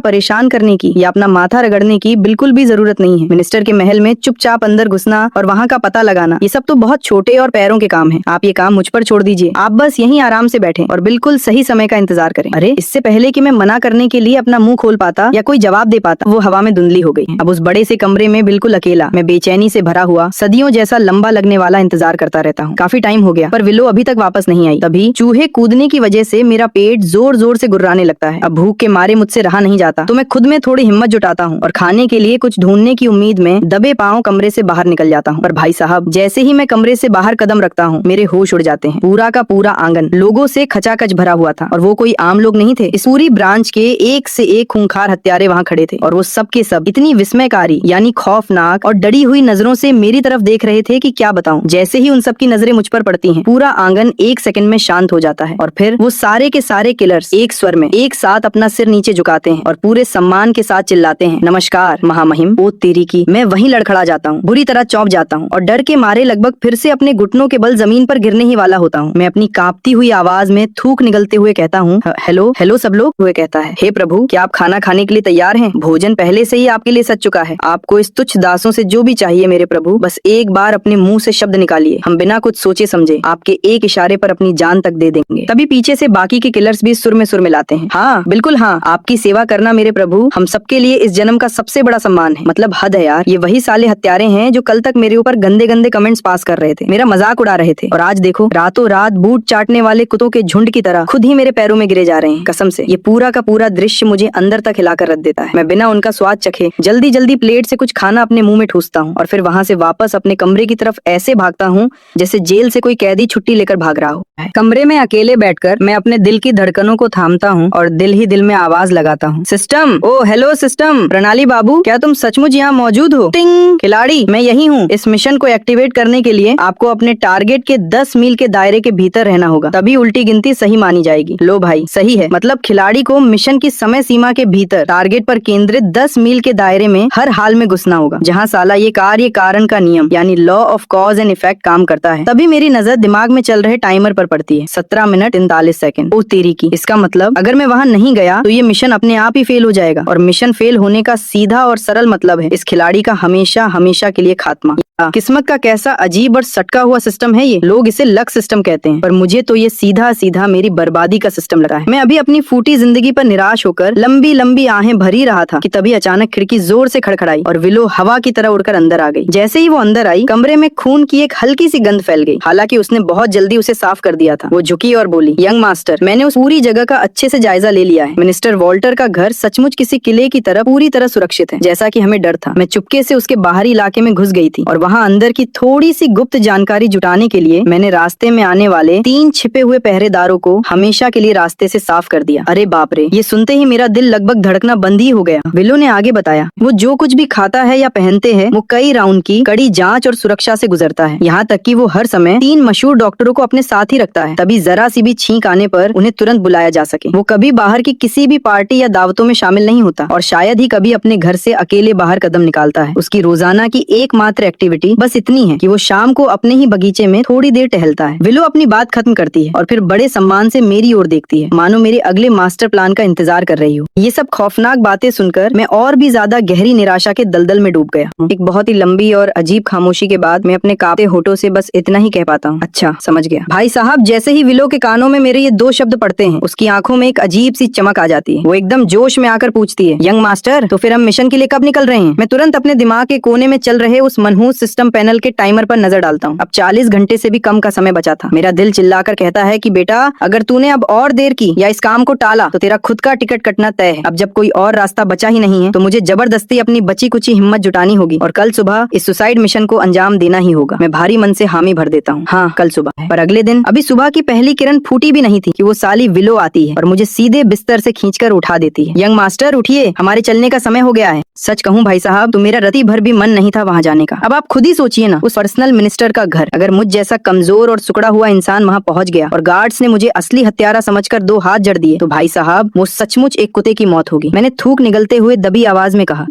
परेशान करने की या अपना माथा रगड़ने की बिल्कुल भी जरूरत नहीं है। मिनिस्टर के महल में चुपचाप अंदर घुसना और वहाँ का पता लगाना, ये सब तो बहुत छोटे और पैरों के काम है। आप ये काम मुझ पर छोड़ दीजिए। आप बस यहीं आराम से बैठें और बिल्कुल सही समय का इंतजार करें। अरे, इससे पहले कि मैं मना करने के लिए अपना मुंह खोल पाता या कोई जवाब दे पाता, वो हवा में धुंधली हो गई। अब उस बड़े से कमरे में बिल्कुल अकेला मैं बेचैनी से भरा हुआ सदियों जैसा लंबा लगने वाला इंतजार करता रहता हूँ। काफी टाइम हो गया पर विलो अभी तक वापस नहीं आई। तभी चूहे कूदने की वजह से मेरा पेट जोर जोर से गुर्राने लगता है। अब भूख के मारे मुझसे रहा नहीं जाता तो मैं खुद में थोड़ी हिम्मत जुटाता हूँ और खाने के लिए कुछ ढूंढने की उम्मीद में दबे पांव कमरे से बाहर निकल जाता हूँ। पर भाई साहब, जैसे ही मैं कमरे से बाहर कदम रखता हूँ, मेरे होश उड़ जाते हैं। पूरा का पूरा आंगन लोगों से खचाखच भरा हुआ था और वो कोई आम लोग नहीं थे। इस पूरी ब्रांच के एक से एक खूंखार हत्यारे वहाँ खड़े थे और वो सब के सब इतनी विस्मयकारी यानी खौफनाक और डरी हुई नजरों से मेरी तरफ देख रहे थे कि क्या बताऊं। जैसे ही उन सब की नजरें मुझ पर पड़ती हैं, पूरा आंगन एक सेकंड में शांत हो जाता है और फिर वो सारे के सारे किलर्स एक स्वर में एक साथ अपना सिर नीचे झुकाते हैं और पूरे सम्मान के साथ चिल्लाते हैं, नमस्कार महामहिम। ओ तेरी की, मैं वहीं लड़खड़ा जाता हूँ, बुरी तरह चौंक जाता हूँ और डर के मारे लगभग फिर से अपने घुटनों के बल जमीन पर गिरने ही वाला होता हूँ। मैं अपनी कांपती हुई आवाज में थूक निगलते हुए कहता हूँ, हेलो हेलो सब लोग। हुए कहता है, हे प्रभु, क्या आप खाना खाने के लिए तैयार हैं? भोजन पहले से ही आपके लिए सज चुका है। आपको इस तुच्छ दासों से जो भी चाहिए मेरे प्रभु, बस एक बार अपने मुंह से शब्द निकालिए, हम बिना कुछ सोचे समझे आपके एक इशारे पर अपनी जान तक दे देंगे। तभी पीछे से बाकी के किलर्स भी सुर में सुर मिलाते हैं, हाँ बिल्कुल हाँ, आपकी सेवा करना मेरे प्रभु हम सबके लिए इस जन्म का सबसे बड़ा सम्मान है। मतलब हद है यार, ये वही साले हत्यारे हैं जो कल तक मेरे ऊपर गंदे गंदे कमेंट्स पास कर रहे थे, मेरा मजाक उड़ा रहे थे और आज देखो रातों रात बूट चाटने वाले कुत्तों के झुंड की तरह खुद ही मेरे पैरों में गिरे जा रहे हैं। कसम से ये पूरा का पूरा दृश्य मुझे अंदर तक हिलाकर रख देता है। मैं बिना उनका स्वाद चखे जल्दी जल्दी प्लेट से कुछ खाना अपने मुंह में ठूसता हूँ और फिर वहाँ से वापस अपने कमरे की तरफ ऐसे भागता हूँ जैसे जेल से कोई कैदी छुट्टी लेकर भाग रहा हो। कमरे में अकेले बैठकर मैं अपने दिल की धड़कनों को थामता हूँ और दिल ही दिल में आवाज लगाता हूँ, सिस्टम, ओ हेलो सिस्टम, प्रणाली बाबू, क्या तुम सचमुच यहाँ मौजूद हो? टिंग, खिलाड़ी, मैं यही हूँ। इस मिशन को एक्टिवेट करने के लिए आपको अपने टारगेट के 10 मील के दायरे के भीतर रहना होगा, तभी उल्टी गिनती सही मानी जाएगी। लो भाई, सही है। मतलब खिलाड़ी को मिशन की समय सीमा के भीतर टारगेट पर केंद्रित 10 मील के दायरे में हर हाल में घुसना होगा, जहाँ साला ये कार्य कारण का नियम यानी law of cause and effect काम करता है। तभी मेरी नजर दिमाग में चल रहे टाइमर पर पड़ती है, 17 मिनट 43 सेकंड। ओ तेरी की, इसका मतलब अगर मैं वहाँ नहीं गया तो ये मिशन अपने आप ही फेल हो जाएगा और मिशन फेल होने का सीधा और सरल मतलब है इस खिलाड़ी का हमेशा हमेशा के लिए खात्मा। किस्मत का कैसा अजीब और सटका हुआ सिस्टम है ये। लोग इसे लक सिस्टम कहते हैं पर मुझे तो ये सीधा सीधा मेरी बर्बादी का सिस्टम लगा है। मैं अभी अपनी फूटी जिंदगी पर निराश होकर लंबी लंबी आहें भर ही रहा था कि तभी अचानक खिड़की जोर से खड़खड़ाई और विलो हवा की तरह उड़कर अंदर आ गई। जैसे ही वो अंदर आई, कमरे में खून की एक हल्की सी गंध फैल गई। हालांकि उसने बहुत जल्दी उसे साफ कर दिया था। वो झुकी और बोली, यंग मास्टर, मैंने उस पूरी जगह का अच्छे से जायजा ले लिया है। मिनिस्टर वॉल्टर का घर सचमुच किसी किले की तरह पूरी तरह सुरक्षित है, जैसा कि हमें डर था। मैं चुपके से उसके बाहरी इलाके में घुस गई थी और वहाँ अंदर की थोड़ी सी गुप्त जानकारी जुटाने के लिए मैंने रास्ते में आने वाले 3 छिपे हुए पहरेदारों को हमेशा के लिए रास्ते से साफ कर दिया। अरे बाप रे, ये सुनते ही मेरा दिल लगभग धड़कना बंद ही हो गया। विलो ने आगे बताया, वो जो कुछ भी खाता है या पहनते हैं वो कई राउंड की कड़ी जांच और सुरक्षा से गुजरता है। यहाँ तक कि वो हर समय 3 मशहूर डॉक्टरों को अपने साथ ही रखता है, तभी जरा सी भी छींक आने पर उन्हें तुरंत बुलाया जा सके। वो कभी बाहर की किसी भी पार्टी या दावतों में शामिल नहीं होता और शायद ही कभी अपने घर से अकेले बाहर कदम निकालता है। उसकी रोजाना की एकमात्र एक्टिविटी बस इतनी है कि वो शाम को अपने ही बगीचे में थोड़ी देर टहलता है। विलो अपनी बात खत्म करती है और फिर बड़े सम्मान से मेरी ओर देखती है, मानो मेरे अगले मास्टर प्लान का इंतजार कर रही हो। ये सब खौफनाक बातें सुनकर मैं और भी ज्यादा गहरी निराशा के दलदल में डूब गया। एक बहुत ही लंबी और अजीब खामोशी के बाद मैं अपने कांपते होठों से बस इतना ही कह पाता हूँ, अच्छा समझ गया। भाई साहब जैसे ही विलो के कानों में मेरे ये दो शब्द पड़ते हैं, उसकी आंखों में एक अजीब सी चमक आ जाती है। वो एकदम जोश में आकर पूछती है, यंग मास्टर, तो फिर हम मिशन के लिए कब निकल रहे हैं? मैं तुरंत अपने दिमाग के कोने में चल रहे उस मनहूस सिस्टम पैनल के टाइमर पर नजर डालता हूँ। अब 40 घंटे से भी कम का समय बचा था। मेरा दिल चिल्लाकर कहता है कि बेटा, अगर तूने अब और देर की या इस काम को टाला तो तेरा खुद का टिकट कटना तय है। अब जब कोई और रास्ता बचा ही नहीं है तो मुझे जबरदस्ती अपनी बची कुची हिम्मत जुटानी होगी और कल सुबह इस सुसाइड मिशन को अंजाम देना ही होगा। मैं भारी मन से हामी भर देता हूँ, हाँ कल सुबह। पर अगले दिन अभी सुबह की पहली किरण फूटी भी नहीं थी कि वो साली विलो आती है और मुझे सीधे बिस्तर से खींचकर उठा देती है। यंग मास्टर उठिए, हमारे चलने का समय हो गया है। सच कहूँ भाई साहब, तो मेरा रति भर भी मन नहीं था वहाँ जाने का। अब आप खुद ही सोचिए ना, उस पर्सनल मिनिस्टर का घर, अगर मुझ जैसा कमजोर और सुकड़ा हुआ इंसान वहाँ पहुँच गया और गार्ड्स ने मुझे असली हत्यारा समझकर 2 हाथ जड़ दिए तो भाई साहब वो सचमुच एक कुत्ते की मौत होगी। मैंने थूक निगलते हुए दबी आवाज में कहा,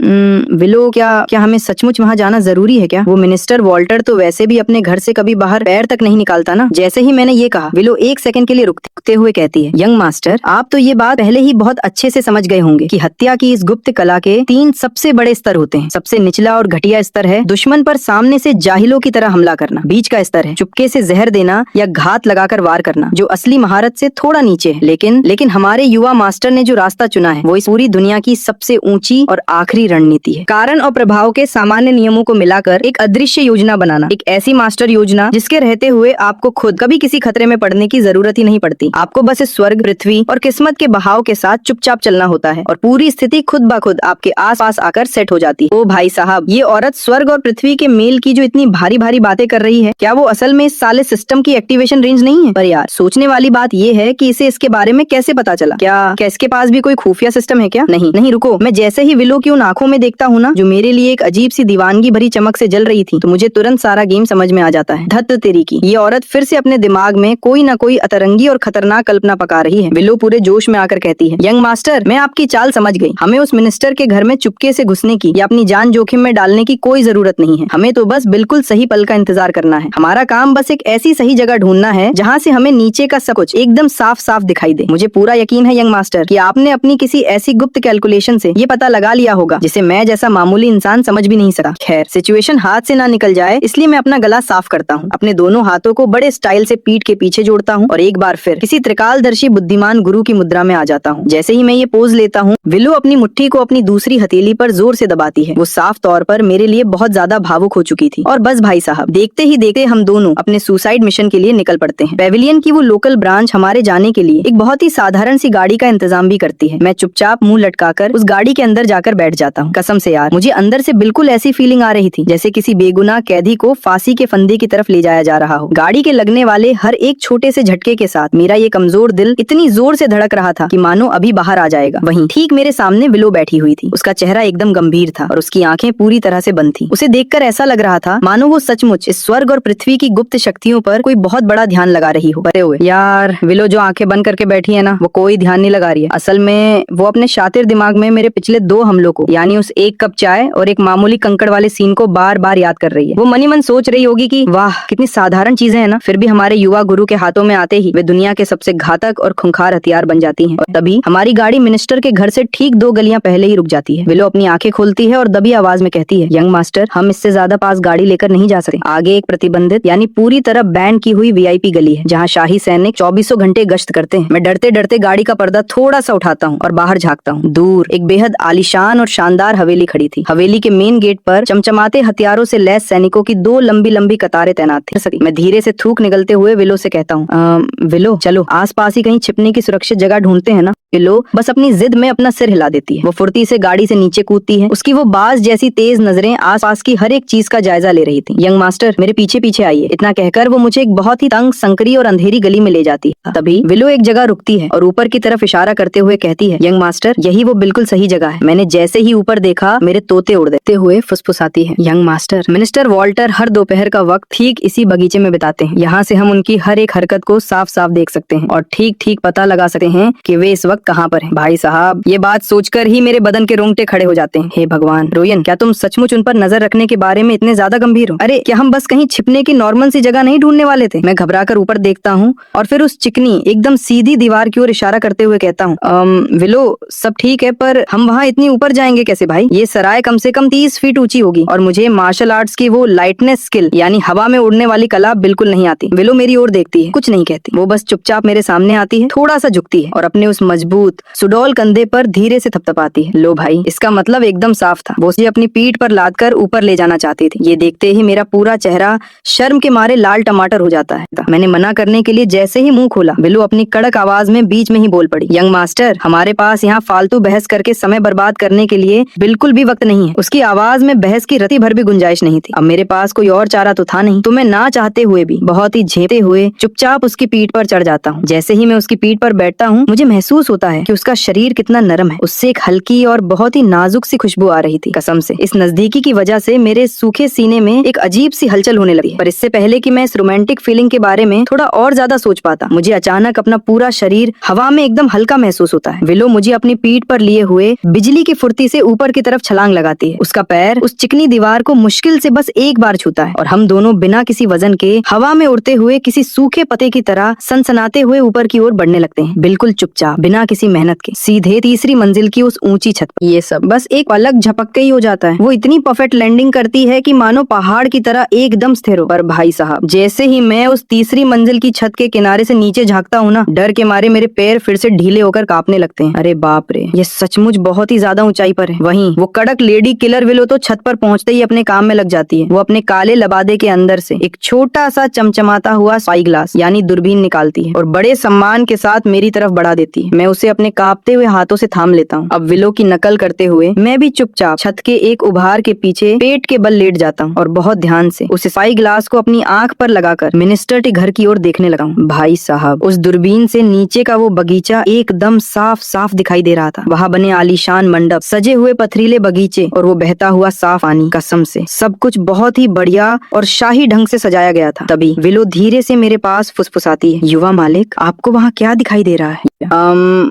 विलो, क्या हमें सचमुच वहाँ जाना जरूरी है क्या? वो मिनिस्टर वॉल्टर तो वैसे भी अपने घर से कभी बाहर पैर तक नहीं निकालता ना। जैसे ही मैंने ये कहा, विलो 1 सेकंड के लिए रुकते हुए कहती है, यंग मास्टर, आप तो ये बात पहले ही बहुत अच्छे से समझ गए होंगे कि हत्या की इस गुप्त कला के 3 सबसे बड़े स्तर होते हैं। सबसे निचला और घटिया स्तर है दुश्मन पर सामने से जाहिलों की तरह हमला करना। बीच का स्तर है चुपके से जहर देना या घात लगाकर वार करना, जो असली महारत से थोड़ा नीचे है। लेकिन हमारे युवा मास्टर ने जो रास्ता चुना है वो इस पूरी दुनिया की सबसे ऊंची और आखिरी रणनीति है। कारण और प्रभाव के सामान्य नियमों को मिलाकर एक अदृश्य योजना बनाना, एक ऐसी मास्टर योजना जिसके रहते हुए आपको खुद कभी किसी खतरे में पड़ने की जरूरत ही नहीं पड़ती। आपको बस इस स्वर्ग, पृथ्वी और किस्मत के बहाव के साथ चुपचाप चलना होता है और पूरी स्थिति खुद ब खुद आपके आस पास आकर सेट हो जाती है। ओ भाई साहब, ये औरत स्वर्ग और पृथ्वी के मेल की जो इतनी भारी भारी बातें कर रही है, क्या वो असल में इस साले सिस्टम की एक्टिवेशन रेंज नहीं है? पर यार, सोचने वाली बात ये है कि इसे इसके बारे में कैसे पता चला? क्या इसके पास भी कोई खुफिया सिस्टम है क्या? नहीं रुको, मैं जैसे ही विलो की उन आंखों में देखता हूँ ना, जो मेरे लिए एक अजीब सी दीवानगी भरी चमक से जल रही थी, तो मुझे तुरंत सारा गेम समझ में आ जाता है। धत तेरी की, ये औरत फिर से अपने दिमाग में कोई ना कोई अतरंगी और खतरनाक कल्पना पका रही है। विलो पूरे जोश में आकर कहती है, यंग मास्टर, मैं आपकी चाल समझ गई। हमें उस मिनिस्टर के घर में चुपके से घुसने की या अपनी जान जोखिम में डालने की कोई जरूरत नहीं है। हमें तो बस बिल्कुल सही पल का इंतजार करना है। हमारा काम बस एक ऐसी सही जगह ढूंढना है जहाँ से हमें नीचे का सब कुछ एकदम साफ साफ दिखाई दे। मुझे पूरा यकीन है यंग मास्टर कि आपने अपनी किसी ऐसी गुप्त कैलकुलेशन से ये पता लगा लिया होगा जिसे मैं जैसा मामूली इंसान समझ भी नहीं सका। खैर, सिचुएशन हाथ से ना निकल जाए इसलिए मैं अपना गला साफ करता हूँ, अपने दोनों हाथों को बड़े स्टाइल से पीठ के पीछे जोड़ता हूँ और एक बार फिर किसी त्रिकालदर्शी बुद्धिमान गुरु की मुद्रा में आ जाता हूँ। जैसे ही मैं ये पोज लेता हूँ, विलो अपनी मुट्ठी को अपनी दूसरी हथेली पर जोर से दबाती है। वो साफ तौर पर मेरे लिए बहुत ज्यादा भावुक हो चुकी थी। और बस भाई साहब, देखते ही देखते हम दोनों अपने सुसाइड मिशन के लिए निकल पड़ते हैं। पेविलियन की वो लोकल ब्रांच हमारे जाने के लिए एक बहुत ही साधारण सी गाड़ी का इंतजाम भी करती है। मैं चुपचाप मुंह लटकाकर उस गाड़ी के अंदर जाकर बैठ जाता हूँ। कसम से यार, मुझे अंदर से बिल्कुल ऐसी फीलिंग आ रही थी जैसे किसी बेगुनाह कैदी को फांसी के फंदे की तरफ ले जाया जा रहा हो। गाड़ी के लगने वाले हर एक छोटे से झटके के साथ मेरा ये कमजोर दिल इतनी जोर से धड़क रहा था कि मानो अभी बाहर आ जाएगा। वहीं ठीक मेरे सामने विलो बैठी हुई थी। उसका चेहरा एकदम गंभीर था और उसकी आंखें पूरी तरह से बंद थी। उसे देखकर ऐसा लग रहा था मानो वो सचमुच इस स्वर्ग और पृथ्वी की गुप्त शक्तियों पर कोई बहुत बड़ा ध्यान लगा रही हो। बड़े हुए यार, विलो जो आंखें बंद करके बैठी है ना, वो कोई ध्यान नहीं लगा रही है। असल में वो अपने शातिर दिमाग में मेरे पिछले 2 हमलों को, यानी उस 1 कप चाय और एक मामूली कंकड़ वाले सीन को बार बार याद कर रही है। वो मनी मन सोच रही होगी कि वाह, कितनी साधारण चीजें हैं ना, फिर भी हमारे युवा गुरु के हाथों में आते ही वे दुनिया के सबसे घातक और खूंखार हथियार बन जाती हैं। और तभी हमारी गाड़ी मिनिस्टर के घर से ठीक 2 गलियां पहले ही रुक जाती है। विलो अपनी आंखें खोलती है और दबी आवाज में कहती है, यंग मास्टर, हम इससे ज्यादा पास गाड़ी लेकर नहीं जा सकते। आगे एक प्रतिबंधित यानी पूरी तरह बैन की हुई VIP गली है जहाँ शाही सैनिक 24 घंटे गश्त करते हैं। मैं डरते डरते गाड़ी का पर्दा थोड़ा सा उठाता हूँ और बाहर झाँकता हूँ। दूर एक बेहद आलीशान और शानदार हवेली खड़ी थी। हवेली के मेन गेट पर चमचमाते हथियारों से लैस सैनिकों की 2 लंबी लंबी कतारें तैनात थी। मैं धीरे से थूक निगलते हुए विलो से कहता हूँ, विलो, चलो आसपास ही कहीं छिपने की सुरक्षित जगह ढूंढते हैं ना। विलो बस अपनी जिद में अपना सिर हिला देती है। वो फुर्ती से गाड़ी से नीचे कूदती है। उसकी वो बाज जैसी तेज नजरें आसपास की हर एक चीज का जायजा ले रही थी। यंग मास्टर, मेरे पीछे पीछे आइए। इतना कहकर वो मुझे एक बहुत ही तंग, संकरी और अंधेरी गली में ले जाती है। तभी विलो एक जगह रुकती है और ऊपर की तरफ इशारा करते हुए कहती है, यंग मास्टर, यही वो बिल्कुल सही जगह है। मैंने जैसे ही ऊपर देखा, मेरे तोते उड़ते हुए फुसफुसाती है, यंग मास्टर, मिनिस्टर वॉल्टर हर दोपहर का वक्त ठीक इसी बगीचे में बिताते हैं। यहाँ से हम उनकी हर एक हरकत को साफ साफ देख सकते हैं और ठीक ठीक पता लगा सकते हैं कि वे इस वक्त कहाँ पर हैं। भाई साहब, ये बात सोचकर ही मेरे बदन के रोंगटे खड़े हो जाते हैं। हे भगवान, रोयन, क्या तुम सचमुच उन पर नजर रखने के बारे में इतने ज्यादा गंभीर हो? अरे, क्या हम बस कहीं छिपने की नॉर्मल सी जगह नहीं ढूंढने वाले थे? मैं घबराकर ऊपर देखता हूँ और फिर उस चिकनी एकदम सीधी दीवार की ओर इशारा करते हुए कहता हूँ, विलो, सब ठीक है, पर हम वहाँ इतनी ऊपर जाएंगे कैसे भाई? ये सराय कम से कम 30 फीट ऊंची होगी और मुझे मार्शल आर्ट्स की वो लाइटनेस स्किल यानी हवा में उड़ने वाली कला बिल्कुल नहीं आती। विलो मेरी ओर देखती है, कुछ नहीं कहती। करती, वो बस चुपचाप मेरे सामने आती है, थोड़ा सा झुकती है और अपने उस मजबूत सुडौल कंधे पर धीरे से थपथपाती है। लो भाई, इसका मतलब एकदम साफ था, वो उसे अपनी पीठ पर लाद कर ऊपर ले जाना चाहती थी। ये देखते ही मेरा पूरा चेहरा शर्म के मारे लाल टमाटर हो जाता है। मैंने मना करने के लिए जैसे ही मुंह खोला, विलो अपनी कड़क आवाज में बीच में ही बोल पड़ी, यंग मास्टर, हमारे पास यहाँ फालतू बहस करके समय बर्बाद करने के लिए बिल्कुल भी वक्त नहीं है। उसकी आवाज में बहस की रति भर भी गुंजाइश नहीं थी। अब मेरे पास कोई और चारा तो था नहीं, तो मैं ना चाहते हुए भी बहुत ही झेपते हुए चुपचाप उसकी पीठ पर चढ़ जाता हूँ। जैसे ही मैं उसकी पीठ पर बैठता हूँ, मुझे महसूस होता है कि उसका शरीर कितना नरम है। उससे एक हल्की और बहुत ही नाजुक सी खुशबू आ रही थी। कसम से इस नजदीकी की वजह से मेरे सूखे सीने में एक अजीब सी हलचल होने लगी। पर इससे पहले कि मैं इस रोमांटिक फीलिंग के बारे में थोड़ा और ज्यादा सोच पाता, मुझे अचानक अपना पूरा शरीर हवा में एकदम हल्का महसूस होता है। विलो मुझे अपनी पीठ पर लिए हुए बिजली की फुर्ती से ऊपर की तरफ छलांग लगाती है। उसका पैर उस चिकनी दीवार को मुश्किल से बस एक बार छूता है और हम दोनों बिना किसी वजन के हवा में उड़ते हुए किसी सूखे पत्ते की तरह सनसनाते हुए ऊपर की ओर बढ़ने लगते हैं, बिल्कुल चुपचाप, बिना किसी मेहनत के, सीधे तीसरी मंजिल की उस ऊंची छत पर। ये सब बस एक पलक झपकते ही हो जाता है। वो इतनी परफेक्ट लैंडिंग करती है कि मानो पहाड़ की तरह एकदम स्थिर हो। पर भाई साहब, जैसे ही मैं उस तीसरी मंजिल की छत के किनारे से नीचे झांकता हूँ ना, डर के मारे मेरे पैर फिर से ढीले होकर कांपने लगते हैं। अरे बाप रे, ये सचमुच बहुत ही ज्यादा ऊंचाई पर है। वहीं वो कड़क लेडी किलर विलो तो छत पर पहुंचते ही अपने काम में लग जाती है। वो अपने काले लबादे के अंदर से एक छोटा सा चमचमाता हुआ स्पाई ग्लास यानी दूरबीन निकालती है और बड़े सम्मान के साथ मेरी तरफ बढ़ा देती है। मैं उसे अपने कांपते हुए हाथों से थाम लेता हूँ। अब विलो की नकल करते हुए मैं भी चुपचाप छत के एक उभार के पीछे पेट के बल लेट जाता हूँ और बहुत ध्यान से उस स्पाई ग्लास को अपनी आंख पर लगाकर मिनिस्टर के घर की ओर देखने लगा हूँ। भाई साहब, उस दूरबीन से नीचे का वो बगीचा एकदम साफ साफ दिखाई दे रहा था। वहाँ बने आलीशान मंडप, सजे हुए पथरीले बगीचे और वो बहता हुआ साफ पानी, कसम से सब कुछ बहुत ही बढ़िया और शाही ढंग से सजाया गया था। तभी विलो धीरे से मेरे पास फुसफुसाती है, युवा मालिक, आपको वहाँ क्या दिखाई दे रहा है?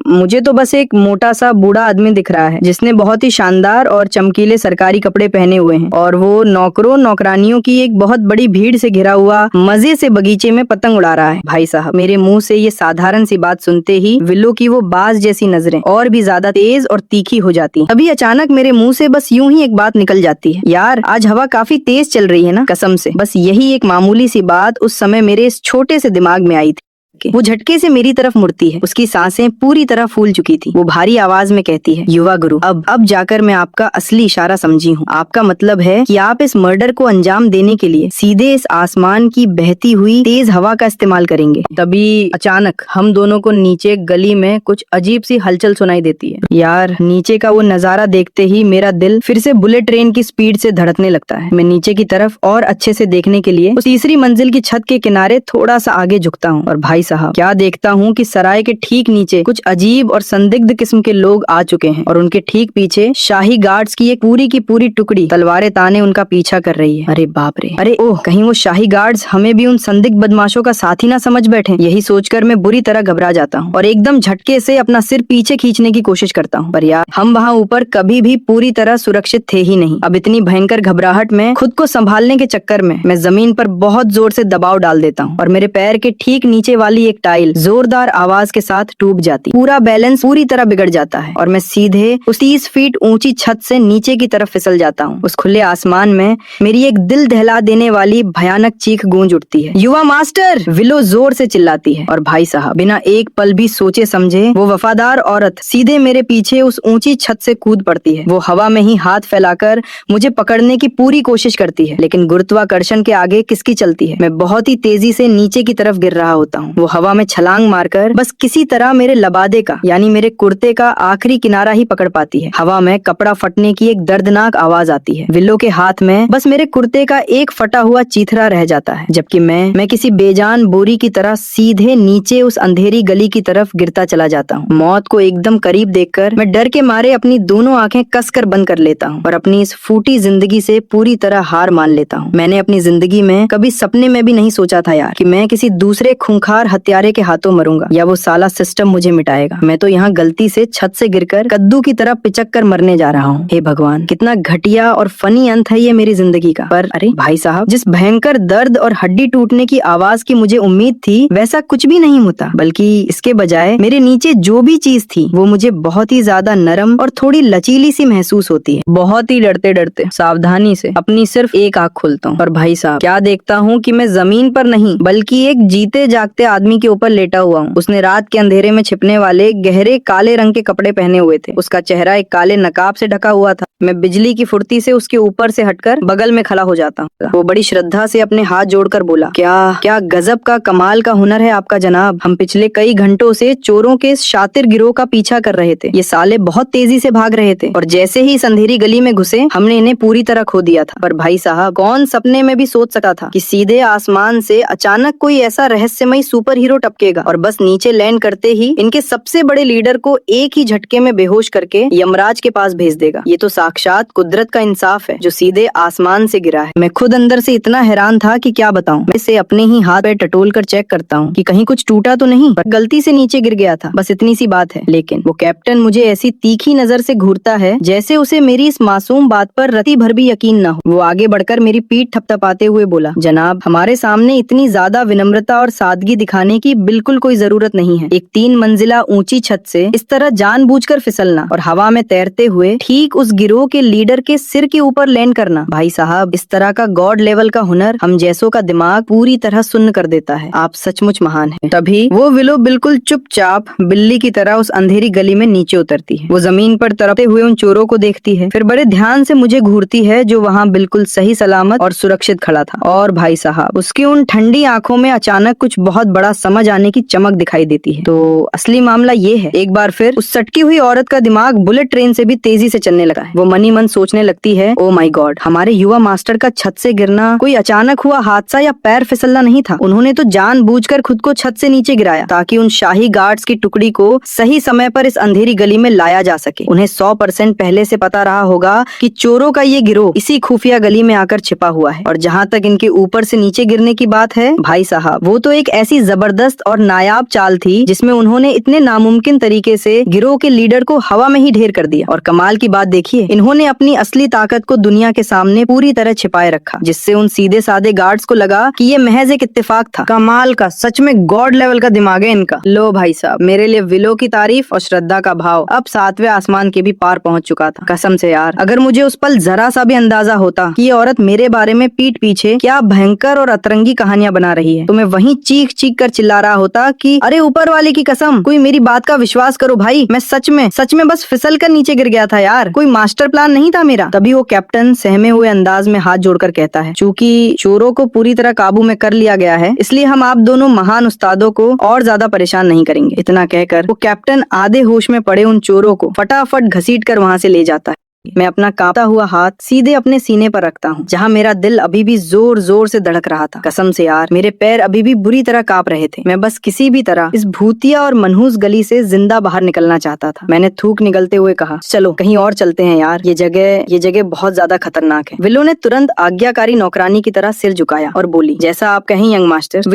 मुझे तो बस एक मोटा सा बूढ़ा आदमी दिख रहा है जिसने बहुत ही शानदार और चमकीले सरकारी कपड़े पहने हुए हैं और वो नौकरों नौकरानियों की एक बहुत बड़ी भीड़ से घिरा हुआ मजे से बगीचे में पतंग उड़ा रहा है। भाई साहब, मेरे मुंह से ये साधारण सी बात सुनते ही विलो की वो बाज जैसी नजरें और भी ज्यादा तेज और तीखी हो जाती। अभी अचानक मेरे मुंह से बस यूं ही एक बात निकल जाती है, यार आज हवा काफी तेज चल रही है ना। कसम से बस यही एक मामूली सी बात उस समय मेरे इस छोटे से दिमाग में आई थी। वो झटके से मेरी तरफ मुड़ती है। उसकी सांसें पूरी तरह फूल चुकी थी। वो भारी आवाज में कहती है, युवा गुरु, अब जाकर मैं आपका असली इशारा समझी हूँ। आपका मतलब है कि आप इस मर्डर को अंजाम देने के लिए सीधे इस आसमान की बहती हुई तेज हवा का इस्तेमाल करेंगे। तभी अचानक हम दोनों को नीचे गली में कुछ अजीब सी हलचल सुनाई देती है। यार, नीचे का वो नजारा देखते ही मेरा दिल फिर से बुलेट ट्रेन की स्पीड से धड़कने लगता है। मैं नीचे की तरफ और अच्छे से देखने के लिए उस तीसरी मंजिल की छत के किनारे थोड़ा सा आगे झुकता हूँ और भाई साहब, क्या देखता हूँ कि सराय के ठीक नीचे कुछ अजीब और संदिग्ध किस्म के लोग आ चुके हैं और उनके ठीक पीछे शाही गार्ड्स की एक पूरी की पूरी टुकड़ी तलवारें ताने उनका पीछा कर रही है। अरे बाप रे, अरे ओह, कहीं वो शाही गार्ड्स हमें भी उन संदिग्ध बदमाशों का साथी ना समझ बैठे। यही सोचकर मैं बुरी तरह घबरा जाता हूँ और एकदम झटके से अपना सिर पीछे खींचने की कोशिश करता हूँ। पर यार, हम वहाँ ऊपर कभी भी पूरी तरह सुरक्षित थे ही नहीं। अब इतनी भयंकर घबराहट में खुद को संभालने के चक्कर में मैं जमीन पर बहुत जोर से दबाव डाल देता हूँ और मेरे पैर के ठीक नीचे वाली एक टाइल जोरदार आवाज के साथ टूट जाती। पूरा बैलेंस पूरी तरह बिगड़ जाता है और मैं सीधे उस 30 फीट ऊंची छत से नीचे की तरफ फिसल जाता हूँ। उस खुले आसमान में मेरी एक दिल दहला देने वाली भयानक चीख गूंज उठती है, युवा मास्टर! विलो जोर से चिल्लाती है और भाई साहब, बिना एक पल भी सोचे समझे वो वफादार औरत सीधे मेरे पीछे उस ऊंची छत से कूद पड़ती है। वो हवा में ही हाथ फैलाकर मुझे पकड़ने की पूरी कोशिश करती है, लेकिन गुरुत्वाकर्षण के आगे किसकी चलती है। मैं बहुत ही तेजी से नीचे की तरफ गिर रहा होता हूँ। वो हवा में छलांग मारकर बस किसी तरह मेरे लबादे का यानी मेरे कुर्ते का आखिरी किनारा ही पकड़ पाती है। हवा में कपड़ा फटने की एक दर्दनाक आवाज आती है। विलो के हाथ में बस मेरे कुर्ते का एक फटा हुआ चीथरा रह जाता है, जबकि मैं किसी बेजान बोरी की तरह सीधे नीचे उस अंधेरी गली की तरफ गिरता चला जाता हूँ। मौत को एकदम करीब देखकर मैं डर के मारे अपनी दोनों आंखें कसकर बंद कर लेता हूँ और अपनी इस फूटी जिंदगी से पूरी तरह हार मान लेता हूँ। मैंने अपनी जिंदगी में कभी सपने में भी नहीं सोचा था यार कि मैं किसी दूसरे खूंखार हत्यारे के हाथों मरूंगा या वो साला सिस्टम मुझे मिटाएगा। मैं तो यहाँ गलती से छत से गिरकर कद्दू की तरह पिचक कर मरने जा रहा हूँ। हे भगवान, कितना घटिया और फनी अंत है ये मेरी जिंदगी का। पर अरे भाई साहब, जिस भयंकर दर्द और हड्डी टूटने की आवाज की मुझे उम्मीद थी वैसा कुछ भी नहीं होता, बल्कि इसके बजाय मेरे नीचे जो भी चीज थी वो मुझे बहुत ही ज्यादा नरम और थोड़ी लचीली सी महसूस होती है। बहुत ही डरते डरते सावधानी से अपनी सिर्फ एक आंख खोलता हूँ और भाई साहब, क्या देखता हूँ कि मैं जमीन पर नहीं बल्कि एक जीते जागते आदमी के ऊपर लेटा हुआ हूँ। उसने रात के अंधेरे में छिपने वाले गहरे काले रंग के कपड़े पहने हुए थे। उसका चेहरा एक काले नकाब से ढका हुआ था। मैं बिजली की फुर्ती से उसके ऊपर से हटकर बगल में खड़ा हो जाता हूँ। वो बड़ी श्रद्धा से अपने हाथ जोड़कर बोला, क्या क्या गजब का कमाल का हुनर है आपका जनाब। हम पिछले कई घंटों से चोरों के इस शातिर गिरोह का पीछा कर रहे थे। ये साले बहुत तेजी से भाग रहे थे और जैसे ही इस अंधेरी गली में घुसे हमने इन्हें पूरी तरह खो दिया था। पर भाई साहब, कौन सपने में भी सोच सकता था कि सीधे आसमान से अचानक कोई ऐसा रहस्यमयी सुपर हीरो टपकेगा और बस नीचे लैंड करते ही इनके सबसे बड़े लीडर को एक ही झटके में बेहोश करके यमराज के पास भेज देगा। ये तो साक्षात कुदरत का इंसाफ है जो सीधे आसमान से गिरा है। मैं खुद अंदर से इतना हैरान था कि क्या बताऊं। मैं इसे अपने ही हाथ पे टटोल कर चेक करता हूँ कि कहीं कुछ टूटा तो नहीं, पर गलती से नीचे गिर गया था, बस इतनी सी बात है। लेकिन वो कैप्टन मुझे ऐसी तीखी नजर से घूरता है जैसे उसे मेरी इस मासूम बात पर रत्ती भर भी यकीन न हो। वो आगे बढ़कर मेरी पीठ थपथपाते हुए बोला, जनाब, हमारे सामने इतनी ज्यादा विनम्रता और सादगी दिखाने की बिल्कुल कोई जरूरत नहीं है। एक 3 मंजिला ऊंची छत से इस तरह जानबूझकर फिसलना और हवा में तैरते हुए ठीक उस गिरोह के लीडर के सिर के ऊपर लैंड करना, भाई साहब, इस तरह का गॉड लेवल का हुनर हम जैसों का दिमाग पूरी तरह सुन्न कर देता है। आप सचमुच महान हैं। तभी वो विलो बिल्कुल चुपचाप बिल्ली की तरह उस अंधेरी गली में नीचे उतरती है। वो जमीन पर तड़पते हुए उन चोरों को देखती है, फिर बड़े ध्यान से मुझे घूरती है जो वहाँ बिल्कुल सही सलामत और सुरक्षित खड़ा था। और भाई साहब, उसकी उन ठंडी आंखों में अचानक कुछ बहुत बड़ा समझ आने की चमक दिखाई देती है। तो असली मामला ये है, एक बार फिर उस सटकी हुई औरत का दिमाग बुलेट ट्रेन से भी तेजी से चलने लगा है। वो मनी मन सोचने लगती है, ओ माय गॉड, हमारे युवा मास्टर का छत से गिरना कोई अचानक हुआ हादसा या पैर फिसलना नहीं था। उन्होंने तो जानबूझकर खुद को छत से नीचे गिराया ताकि उन शाही गार्ड्स की टुकड़ी को सही समय पर इस अंधेरी गली में लाया जा सके। उन्हें 100% पहले से पता रहा होगा कि चोरों का ये गिरोह इसी खुफिया गली में आकर छिपा हुआ है। और जहाँ तक इनके ऊपर से नीचे गिरने की बात है, भाई साहब, वो तो एक ऐसी जबरदस्त और नायाब चाल थी जिसमें उन्होंने इतने नामुमकिन तरीके से गिरोह के लीडर को हवा में ही ढेर कर दिया। और कमाल की बात देखिए, इन्होंने अपनी असली ताकत को दुनिया के सामने पूरी तरह छिपाए रखा, जिससे उन सीधे साधे गार्ड्स को लगा कि ये महज एक इत्तेफाक था। कमाल का, सच में गॉड लेवल का दिमाग है इनका। लो भाई साहब, मेरे लिए विलो की तारीफ और श्रद्धा का भाव अब 7वें आसमान के भी पार पहुंच चुका था। कसम से यार, अगर मुझे उस पल जरा सा भी अंदाजा होता कि ये औरत मेरे बारे में पीठ पीछे क्या भयंकर और अतरंगी कहानियां बना रही है, तो मैं वहीं चीख चीख कर चिल्ला रहा होता कि अरे ऊपर वाले की कसम, कोई मेरी बात का विश्वास करो भाई, मैं सच में बस फिसल कर नीचे गिर गया था यार, कोई मास्टर प्लान नहीं था मेरा। तभी वो कैप्टन सहमे हुए अंदाज में हाथ जोड़कर कहता है, चूंकि चोरों को पूरी तरह काबू में कर लिया गया है, इसलिए हम आप दोनों महान उस्तादों को और ज्यादा परेशान नहीं करेंगे। इतना कहकर वो कैप्टन आधे होश में पड़े उन चोरों को फटाफट घसीट कर वहाँ से ले जाता है। मैं अपना कांपता हुआ हाथ सीधे अपने सीने पर रखता हूँ, जहाँ मेरा दिल अभी भी जोर जोर से धड़क रहा था। कसम से यार, मेरे पैर अभी भी बुरी तरह कांप रहे थे। मैं बस किसी भी तरह इस भूतिया और मनहूस गली से जिंदा बाहर निकलना चाहता था। मैंने थूक निगलते हुए कहा, चलो कहीं और चलते हैं यार, ये जगह बहुत ज्यादा खतरनाक है। विलो ने तुरंत आज्ञाकारी नौकरानी की तरह सिर झुकाया और बोली, जैसा आप कहें यंग मास्टर।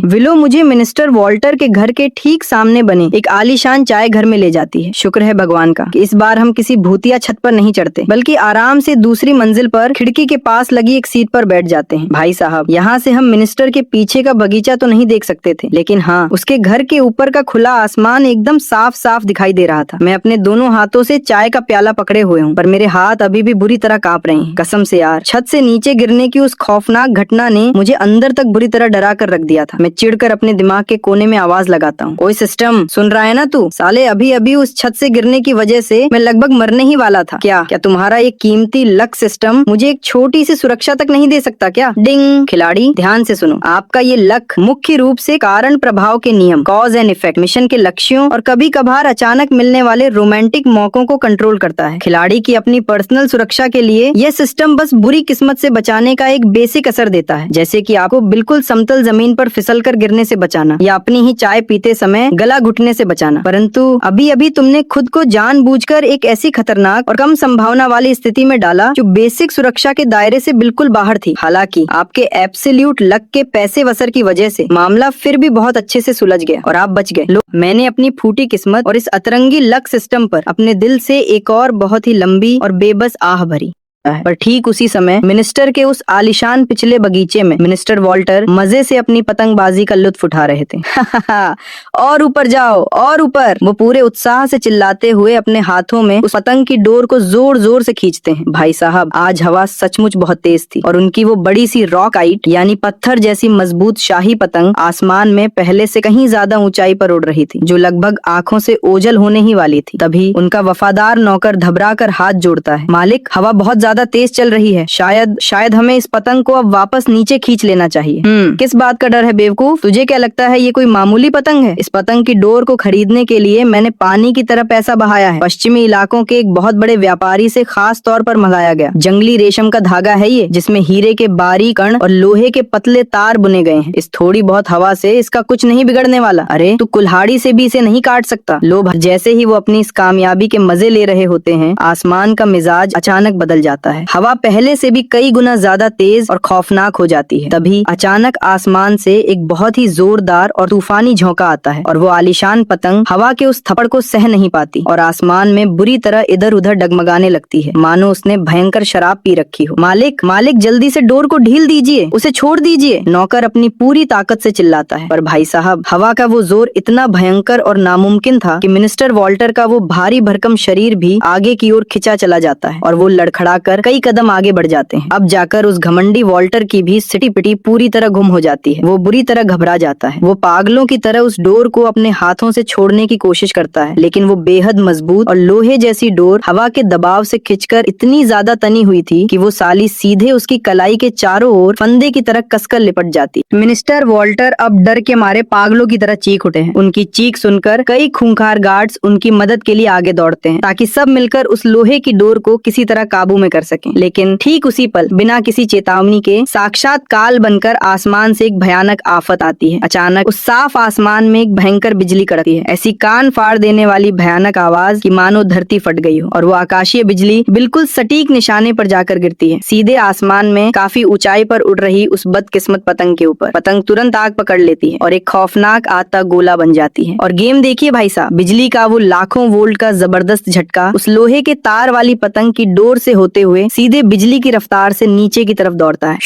विलो मुझे मिनिस्टर वॉल्टर के घर के ठीक सामने बने एक आलीशान चाय घर में ले जाती है। शुक्र है भगवान का कि इस बार हम किसी भूतिया छत पर नहीं चढ़ते, बल्कि आराम से दूसरी मंजिल पर खिड़की के पास लगी एक सीट पर बैठ जाते हैं। भाई साहब, यहाँ से हम मिनिस्टर के पीछे का बगीचा तो नहीं देख सकते थे, लेकिन हाँ, उसके घर के ऊपर का खुला आसमान एकदम साफ साफ दिखाई दे रहा था। मैं अपने दोनों हाथों से चाय का प्याला पकड़े हुए हूँ, पर मेरे हाथ अभी भी बुरी तरह कांप रहे हैं। कसम से यार, छत से नीचे गिरने की उस खौफनाक घटना ने मुझे अंदर तक बुरी तरह डरा कर रख दिया था। मैं चिढ़कर अपने दिमाग के कोने में आवाज लगाता हूँ, ओए सिस्टम, सुन रहा है ना तू? साले, अभी अभी उस छत से गिरने की वजह से मैं लगभग मरने ही वाला था। क्या तुम्हारा एक कीमती लक सिस्टम मुझे एक छोटी सी सुरक्षा तक नहीं दे सकता क्या? डिंग। खिलाड़ी, ध्यान से सुनो। आपका ये लक मुख्य रूप से कारण प्रभाव के नियम, कॉज एंड इफेक्ट, मिशन के लक्ष्यों और कभी कभार अचानक मिलने वाले रोमांटिक मौकों को कंट्रोल करता है। खिलाड़ी की अपनी पर्सनल सुरक्षा के लिए यह सिस्टम बस बुरी किस्मत से बचाने का एक बेसिक असर देता है, जैसे कि आपको बिल्कुल समतल जमीन पर फिसल कर गिरने से बचाना या अपनी ही चाय पीते समय गला घुटने से बचाना। परंतु अभी अभी तुमने खुद को जानबूझकर एक ऐसी खतरनाक और कम संभावना वाली स्थिति में डाला जो बेसिक सुरक्षा के दायरे से बिल्कुल बाहर थी। हालांकि आपके एब्सोल्यूट लक के पैसे वसर की वजह से मामला फिर भी बहुत अच्छे से सुलझ गया और आप बच गए। मैंने अपनी फूटी किस्मत और इस अतरंगी लक सिस्टम पर अपने दिल से एक और बहुत ही लंबी और बेबस आह भरी। पर ठीक उसी समय मिनिस्टर के उस आलीशान पिछले बगीचे में मिनिस्टर वॉल्टर मजे से अपनी पतंगबाजी का लुत्फ उठा रहे थे। और ऊपर जाओ और ऊपर, वो पूरे उत्साह से चिल्लाते हुए अपने हाथों में उस पतंग की डोर को जोर जोर से खींचते हैं। भाई साहब, आज हवा सचमुच बहुत तेज थी और उनकी वो बड़ी सी रॉकआइट यानी पत्थर जैसी मजबूत शाही पतंग आसमान में पहले से कहीं ज्यादा ऊंचाई पर उड़ रही थी, जो लगभग आंखों से ओझल होने ही वाली थी। तभी उनका वफादार नौकर घबरा कर हाथ जोड़ता है। मालिक, हवा बहुत ज्यादा तेज चल रही है, शायद हमें इस पतंग को अब वापस नीचे खींच लेना चाहिए। किस बात का डर है बेवकूफ? तुझे क्या लगता है ये कोई मामूली पतंग है? इस पतंग की डोर को खरीदने के लिए मैंने पानी की तरह पैसा बहाया है। पश्चिमी इलाकों के एक बहुत बड़े व्यापारी से खास तौर पर मंगाया गया जंगली रेशम का धागा है ये, जिसमें हीरे के बारीक कण और लोहे के पतले तार बुने गए हैं। इस थोड़ी बहुत हवा से इसका कुछ नहीं बिगड़ने वाला। अरे तू कुल्हाड़ी से भी इसे नहीं काट सकता। लो, जैसे ही वो अपनी इस कामयाबी के मजे ले रहे होते हैं, आसमान का मिजाज अचानक बदल जाता है। हवा पहले से भी कई गुना ज्यादा तेज और खौफनाक हो जाती है। तभी अचानक आसमान से एक बहुत ही जोरदार और तूफानी झोंका आता है और वो आलीशान पतंग हवा के उस थप्पड़ को सह नहीं पाती और आसमान में बुरी तरह इधर उधर डगमगाने लगती है, मानो उसने भयंकर शराब पी रखी हो। मालिक, जल्दी से डोर को ढील दीजिए, उसे छोड़ दीजिए, नौकर अपनी पूरी ताकत से चिल्लाता है। पर भाई साहब, हवा का वो जोर इतना भयंकर और नामुमकिन था कि मिनिस्टर वॉल्टर का वो भारी भरकम शरीर भी आगे की ओर खिंचा चला जाता है और वो लड़खड़ाकर कई कदम आगे बढ़ जाते हैं। अब जाकर उस घमंडी वॉल्टर की भी सिटी पिटी पूरी तरह गुम हो जाती है। वो बुरी तरह घबरा जाता है। वो पागलों की तरह उस डोर को अपने हाथों से छोड़ने की कोशिश करता है, लेकिन वो बेहद मजबूत और लोहे जैसी डोर हवा के दबाव से खिंचकर इतनी ज्यादा तनी हुई थी कि वो साली सीधे उसकी कलाई के चारों ओर फंदे की तरह कसकर लिपट जाती। मिनिस्टर वॉल्टर अब डर के मारे पागलों की तरह चीख उठे हैं। उनकी चीख सुनकर कई खूंखार गार्ड्स उनकी मदद के लिए आगे दौड़ते हैं ताकि सब मिलकर उस लोहे की डोर को किसी तरह काबू में कर सकें। लेकिन ठीक उसी पल, बिना किसी चेतावनी के, साक्षात काल बनकर आसमान से एक भयानक आफत आती है। अचानक उस साफ आसमान में एक भयंकर बिजली कड़कती है, ऐसी कान फाड़ देने वाली भयानक आवाज कि मानो धरती फट गई हो, और वो आकाशीय बिजली बिल्कुल सटीक निशाने पर जाकर गिरती है, सीधे आसमान में काफी ऊंचाई पर उड़ रही उस बदकिस्मत पतंग के ऊपर। पतंग तुरंत आग पकड़ लेती है और एक खौफनाक आता गोला बन जाती है। और गेम देखिए भाई साहब, बिजली का वो लाखों वोल्ट का जबरदस्त झटका उस लोहे के तार वाली पतंग की डोर से होते हुए सीधे बिजली की रफ्तार से नीचे की तरफ दौड़ता है।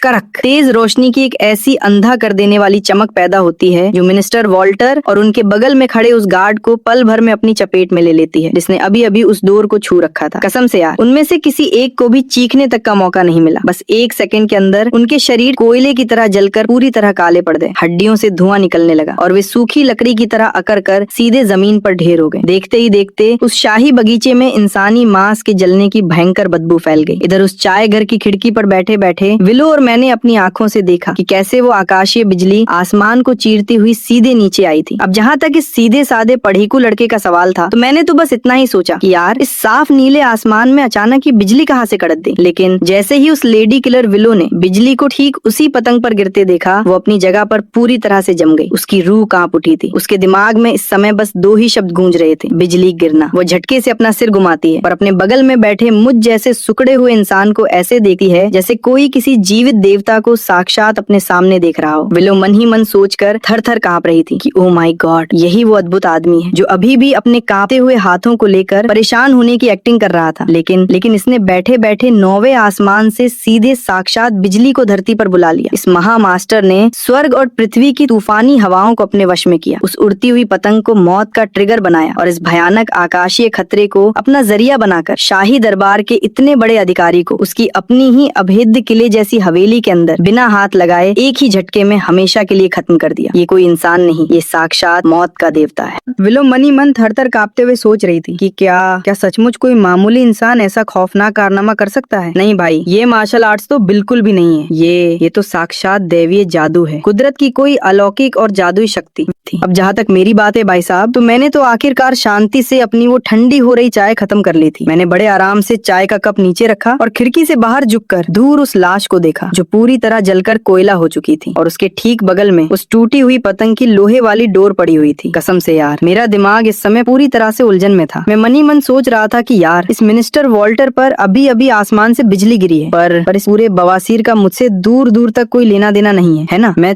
करक तेज रोशनी की एक ऐसी अंधा कर देने वाली चमक पैदा होती है जो मिनिस्टर वॉल्टर और उनके बगल में खड़े उस गार्ड को पल भर में अपनी चपेट में ले लेती है, जिसने अभी अभी उस डोर को छू रखा था। कसम से यार, उनमें से किसी एक को भी चीखने तक का मौका नहीं मिला। बस एक सेकंड के अंदर उनके शरीर कोयले की तरह जलकर पूरी तरह काले पड़ गए, हड्डियों से धुआं निकलने लगा और वे सूखी लकड़ी की तरह अकड़ कर सीधे जमीन पर ढेर हो गए। देखते ही देखते उस शाही बगीचे में इंसानी मांस के जलने की भयंकर बदबू फैल गई। इधर उस चाय घर की खिड़की पर बैठे बैठे विलो और मैंने अपनी आंखों से देखा कि कैसे वो आकाशीय बिजली आसमान को चीरती हुई सीधे नीचे आई थी। अब जहाँ तक इस सीधे साधे पढ़ीकू लड़के का सवाल था, तो मैंने तो बस इतना ही सोचा कि यार, इस साफ नीले आसमान में अचानक ये बिजली कहाँ से कड़क दी। लेकिन जैसे ही उस लेडी किलर विलो ने बिजली को ठीक उसी पतंग पर गिरते देखा, वो अपनी जगह पर पूरी तरह से जम गई। उसकी रूह कांप उठी थी। उसके दिमाग में इस समय बस दो ही शब्द गूंज रहे थे, बिजली गिरना। वो झटके से अपना सिर घुमाती है और अपने बगल में बैठे मुझ जैसे सुकड़े हुए इंसान को ऐसे देखती है जैसे कोई किसी जीवित देवता को साक्षात अपने सामने देख रहा हो। विलो मन ही मन सोचकर थर थर कांप रही थी कि ओह माय गॉड, यही वो अद्भुत आदमी है जो अभी भी अपने कांपते हुए हाथों को लेकर परेशान होने की एक्टिंग कर रहा था। लेकिन इसने बैठे बैठे 9वें आसमान से सीधे साक्षात बिजली को धरती पर बुला लिया। इस महामास्टर ने स्वर्ग और पृथ्वी की तूफानी हवाओं को अपने वश में किया, उस उड़ती हुई पतंग को मौत का ट्रिगर बनाया और इस भयानक आकाशीय खतरे को अपना जरिया बनाकर शाही दरबार के इतने बड़े अधिकारी को उसकी अपनी ही अभेद्य किले जैसी हवेली के अंदर बिना हाथ लगाए एक ही झटके में हमेशा के लिए खत्म कर दिया। ये कोई इंसान नहीं, ये साक्षात मौत का देवता है। विलो मनी मन थर थर कांपते हुए सोच रही थी कि क्या सचमुच कोई मामूली इंसान ऐसा खौफनाक कारनामा कर सकता है? नहीं भाई, ये मार्शल आर्ट्स तो बिल्कुल भी नहीं है। ये तो साक्षात दैवीय जादू है, कुदरत की कोई अलौकिक और जादुई शक्ति थी। अब जहाँ तक मेरी बात है भाई साहब, तो मैंने तो आखिरकार शांति से अपनी वो ठंडी हो रही चाय खत्म कर ली थी। मैंने बड़े आराम से चाय का कप नीचे रखा और खिड़की से बाहर झुककर दूर उस लाश को देखा जो पूरी तरह जलकर कोयला हो चुकी थी और उसके ठीक बगल में उस टूटी हुई पतंग की लोहे वाली डोर पड़ी हुई थी। कसम से यार, मेरा दिमाग इस समय पूरी तरह से उलझन में था। मैं मनी मन सोच रहा था कि यार, इस मिनिस्टर वॉल्टर पर अभी अभी आसमान से बिजली गिरी है, पर इस पूरे बवासीर का मुझसे दूर दूर तक कोई लेना देना नहीं है ना। मैं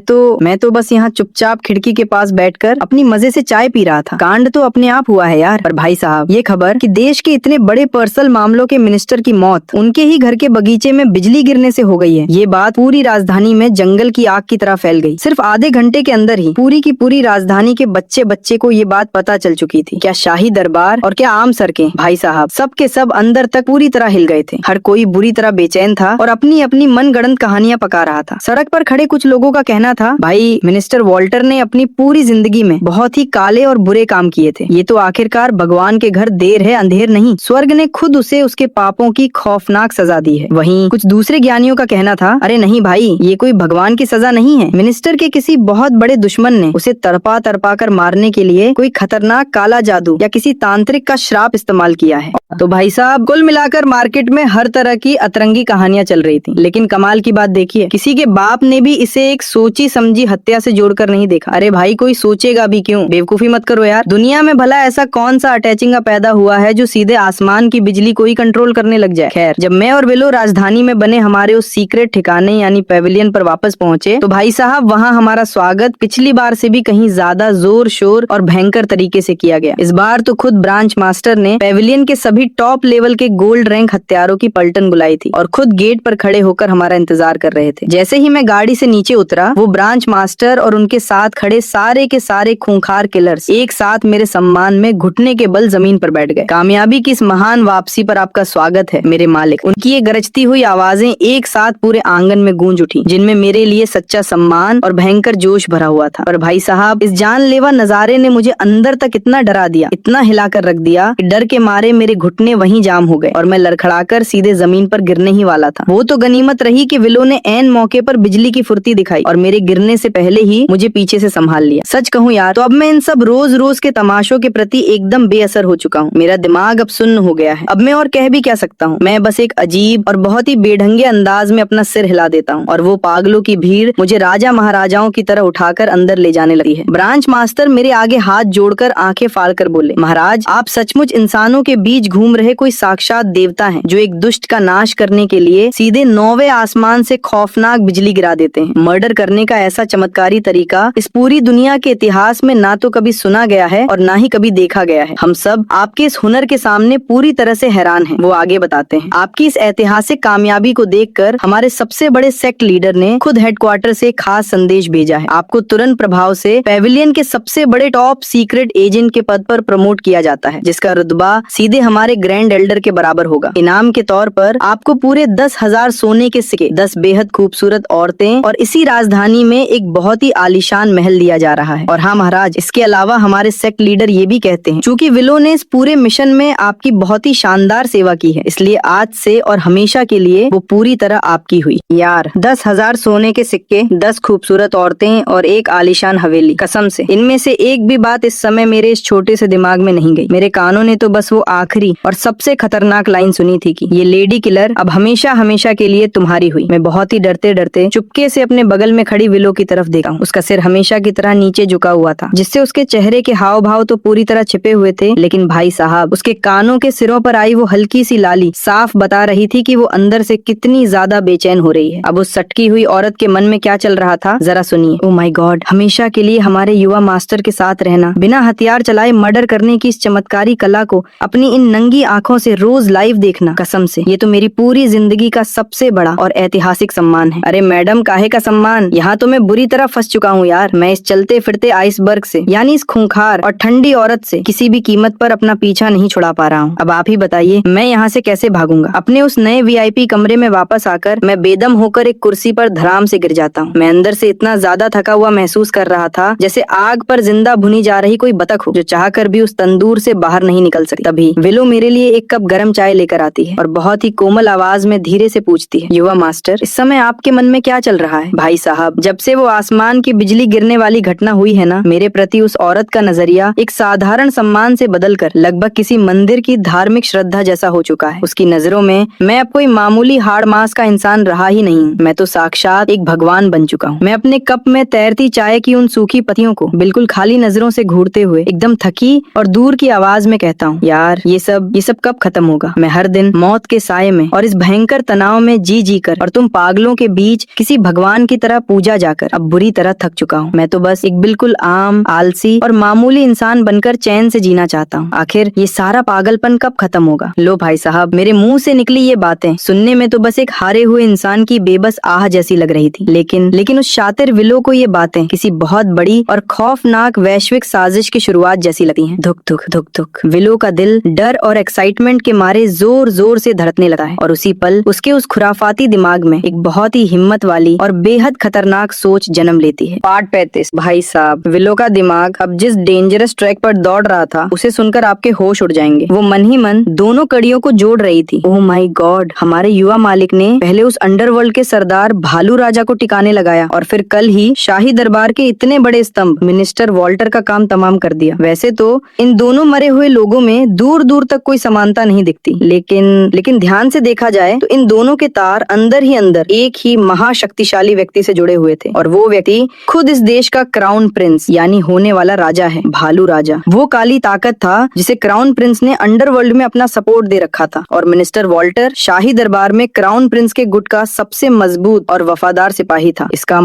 तो बस यहाँ चुपचाप खिड़की के पास बैठकर अपनी मजे से चाय पी रहा था। कांड तो अपने आप हुआ है यार। पर भाई साहब, ये खबर कि देश के इतने बड़े पर्सनल मामलों के मिनिस्टर की मौत उनके ही घर के बगीचे में बिजली गिरने से हो गई है। ये बात पूरी राजधानी में जंगल की आग की तरह फैल गई। सिर्फ आधे घंटे के अंदर ही पूरी की पूरी राजधानी के बच्चे बच्चे को ये बात पता चल चुकी थी। क्या शाही दरबार और क्या आम सड़कें, भाई साहब सब के सब अंदर तक पूरी तरह हिल गए थे। हर कोई बुरी तरह बेचैन था और अपनी अपनी मनगढ़ंत कहानियां पका रहा था। सड़क पर खड़े कुछ लोगों का कहना था, भाई मिनिस्टर वॉल्टर ने अपनी पूरी जिंदगी में बहुत ही काले और बुरे काम किए थे। ये तो आखिरकार भगवान के घर देर है अंधेर नहीं, स्वर्ग ने खुद उसे उसके पापों की खौफनाक सजा दी है। वहीं कुछ दूसरे ज्ञानियों का कहना था, अरे नहीं भाई, ये कोई भगवान की सजा नहीं है, मिनिस्टर के किसी बहुत बड़े दुश्मन ने उसे तड़पा तड़पा कर मारने के लिए कोई खतरनाक काला जादू या किसी तांत्रिक का श्राप इस्तेमाल किया है। तो भाई साहब कुल मिलाकर मार्केट में हर तरह की अतरंगी कहानियां चल रही थी। लेकिन कमाल की बात देखिए, किसी के बाप ने भी इसे एक सोची समझी हत्या से जोड़कर नहीं देखा। अरे भाई कोई सोचेगा भी क्यों, बेवकूफी मत करो यार। दुनिया में भला ऐसा कौन सा अटैचिंग पैदा हुआ है जो सीधे आसमान की बिजली को ही कंट्रोल करने लग जाए। खैर, जब मैं और विलो राजधानी में बने हमारे उस सीक्रेट ठिकाने यानी पेविलियन पर वापस पहुंचे तो भाई साहब वहाँ हमारा स्वागत पिछली बार से भी कहीं ज्यादा जोर शोर और भयंकर तरीके से किया गया। इस बार तो खुद ब्रांच मास्टर ने पेविलियन के सभी टॉप लेवल के गोल्ड रैंक हत्यारों की पलटन बुलाई थी और खुद गेट पर खड़े होकर हमारा इंतजार कर रहे थे। जैसे ही मैं गाड़ी से नीचे उतरा, वो ब्रांच मास्टर और उनके साथ खड़े सारे के सारे खूंखार किलर्स एक साथ मेरे सम्मान में घुटने के बल जमीन पर बैठ गए। कामयाबी की इस महान वापसी पर आपका स्वागत है मेरे मालिक। उनकी ये गरजती हुई आवाजें एक साथ पूरे आंगन में गूंज उठी, जिनमें मेरे लिए सच्चा सम्मान और भयंकर जोश भरा हुआ था। और भाई साहब इस जानलेवा नजारे ने मुझे अंदर तक इतना डरा दिया, इतना हिलाकर रख दिया कि डर के मारे मेरे घुटने वहीं जाम हो गए और मैं लड़खड़ाकर सीधे जमीन पर गिरने ही वाला था। वो तो गनीमत रही कि विलो ने ऐन मौके पर बिजली की फुर्ती दिखाई और मेरे गिरने से पहले ही मुझे पीछे से संभाल लिया। सच कहूँ यार तो अब मैं इन सब रोज रोज के तमाशों के प्रति एकदम बेअसर हो चुका हूँ। मेरा दिमाग अब सुन्न हो गया है। अब मैं और कह भी क्या सकता हूँ। मैं बस एक अजीब और बहुत ही बेढंगे अंदाज में अपना सिर हिला देता हूँ और वो पागलों की भीड़ मुझे राजा महाराजाओं की तरह उठाकर अंदर ले जाने लगी है। ब्रांच मास्टर मेरे आगे हाथ जोड़कर आंखें फाड़कर बोले, महाराज आप सचमुच इंसानों के बीच घूम रहे कोई साक्षात देवता हैं जो एक दुष्ट का नाश करने के लिए सीधे 9वें आसमान से खौफनाक बिजली गिरा देते हैं। मर्डर करने का ऐसा चमत्कारी तरीका इस पूरी दुनिया के इतिहास में ना तो कभी सुना गया है और ना ही कभी देखा गया है। हम सब आपके इस हुनर के सामने पूरी तरह से हैरान हैं। वो आगे बताते हैं, आपकी इस ऐतिहासिक कामयाबी को देखकर हमारे सबसे बड़े सेक्ट लीडर ने खुद हेडक्वार्टर से खास संदेश भेजा है। आपको तुरंत प्रभाव से पेविलियन के सबसे बड़े टॉप सीक्रेट एजेंट के पद पर प्रमोट किया जाता है, जिसका रुतबा सीधे हमारे ग्रैंड एल्डर के बराबर होगा। इनाम के तौर पर आपको पूरे 10,000 सोने के सिक्के, 10 बेहद खूबसूरत औरतें और इसी राजधानी में एक बहुत ही आलीशान महल दिया जा रहा है। और हाँ महाराज, इसके अलावा हमारे सेक्ट लीडर ये भी कहते हैं, चूंकि विलो ने इस पूरे मिशन में आपकी बहुत ही शानदार सेवा की है, इसलिए आज से और हमेशा के लिए वो पूरी तरह आपकी हुई। यार 10,000 सोने के सिक्के, 10 खूबसूरत औरतें और एक आलीशान हवेली, कसम से इनमें से एक भी बात इस समय मेरे इस छोटे से दिमाग में नहीं गई। मेरे कानों ने तो बस वो आखिरी और सबसे खतरनाक लाइन सुनी थी कि ये लेडी किलर अब हमेशा हमेशा के लिए तुम्हारी हुई। मैं बहुत ही डरते डरते चुपके से अपने बगल में खड़ी विलो की तरफ देखा। उसका सिर हमेशा की तरह नीचे झुका हुआ था, जिससे उसके चेहरे के हाव भाव तो पूरी तरह छिपे हुए थे, लेकिन भाई साहब उसके कानों के सिरों पर आई वो हल्की सी लाली साफ बता रही थी कि वो अंदर से कितनी ज्यादा बेचैन हो रही है। अब उस सटकी हुई औरत के मन में क्या चल रहा था जरा सुनिए। ओह माय गॉड, हमेशा के लिए हमारे युवा मास्टर के साथ रहना, बिना हथियार चलाए मर्डर करने की इस चमत्कारी कला को अपनी इन नंगी आंखों से रोज लाइव देखना, कसम से ये तो मेरी पूरी जिंदगी का सबसे बड़ा और ऐतिहासिक सम्मान है। अरे मैडम, काहे का सम्मान, यहाँ तो मैं बुरी तरह फंस चुका हूँ यार। मैं इस चलते फिरते आइसबर्ग से यानी इस खूंखार और ठंडी औरत से किसी भी कीमत पर अपना पीछा नहीं छुड़ा पा रहा हूँ। अब आप ही बताइए मैं यहाँ से कैसे भागूंगा। अपने उस नए VIP कमरे में वापस आकर मैं बेदम होकर एक कुर्सी पर धड़ाम से गिर जाता हूँ। मैं अंदर से इतना ज्यादा थका हुआ महसूस कर रहा था जैसे आग पर जिंदा भुनी जा रही कोई बतख हो जो चाहकर भी उस तंदूर से बाहर नहीं निकल सकती। तभी विलो मेरे लिए एक कप गर्म चाय लेकर आती है और बहुत ही कोमल आवाज में धीरे से पूछती है, युवा मास्टर इस समय आपके मन में क्या चल रहा है? भाई साहब, जब से वो आसमान की बिजली गिरने वाली घटना हुई है ना, मेरे प्रति उस औरत का नजरिया एक साधारण सम्मान से बदलकर लगभग किसी मंदिर की धार्मिक श्रद्धा जैसा हो चुका है। उसकी नजरों में मैं अब कोई मामूली हाड़ मांस का इंसान रहा ही नहीं, मैं तो साक्षात एक भगवान बन चुका हूँ। मैं अपने कप में तैरती चाय की उन सूखी पत्तियों को बिल्कुल खाली नजरों से घूरते हुए एकदम थकी और दूर की आवाज में कहता हूँ, यार ये सब कब खत्म होगा? मैं हर दिन मौत के साये में और इस भयंकर तनाव में जी कर और तुम पागलों के बीच किसी भगवान की तरह पूजा जाकर अब बुरी तरह थक चुका हूँ। मैं तो बस एक बिल्कुल आम, आलसी और मामूली इंसान बनकर चैन से जीना चाहता हूँ। आखिर ये सारा पागलपन कब खत्म होगा? लो भाई साहब, मेरे मुंह से निकली ये बातें सुनने में तो बस एक हारे हुए इंसान की बेबस आह जैसी लग रही थी, लेकिन उस शातिर विलो को ये बातें किसी बहुत बड़ी और खौफनाक वैश्विक साजिश की शुरुआत जैसी लगती हैं। धुक धुक धुक धुक विलो का दिल डर और एक्साइटमेंट के मारे जोर जोर से धड़कने लगा है और उसी पल उसके उस खुराफाती दिमाग में एक बहुत ही हिम्मत वाली और बेहद खतरनाक सोच जन्म लेती है। पार्ट 35। भाई साहब, विलो का दिमाग अब जिस डेंजरस ट्रैक पर दौड़ रहा था उसे सुनकर आपके होश उड़ जाएंगे। वो मन ही मन दोनों कड़ियों को जोड़ रही थी। ओह माय गॉड, हमारे युवा मालिक ने पहले उस अंडरवर्ल्ड के सरदार भालू राजा को टिकाने लगाया और फिर कल ही शाही दरबार के इतने बड़े स्तंभ मिनिस्टर वॉल्टर का काम तमाम कर दिया। वैसे तो इन दोनों मरे हुए लोगों में दूर दूर तक कोई समानता नहीं दिखती, लेकिन ध्यान से देखा जाए तो इन दोनों के तार अंदर ही अंदर एक ही महाशक्तिशाली व्यक्ति से जुड़े हुए थे और वो व्यक्ति खुद इस देश का क्राउन प्रिंस यानी होने वाला राजा है, भालू राजा। वो काली ताकत था जिसे क्राउन प्रिंस ने अंडरवर्ल्ड में अपना सपोर्ट दे रखा था और मिनिस्टर वॉल्टर शाही दरबार में क्राउन प्रिंस के गुट का सबसे मजबूत और वफादार सिपाही था। इसका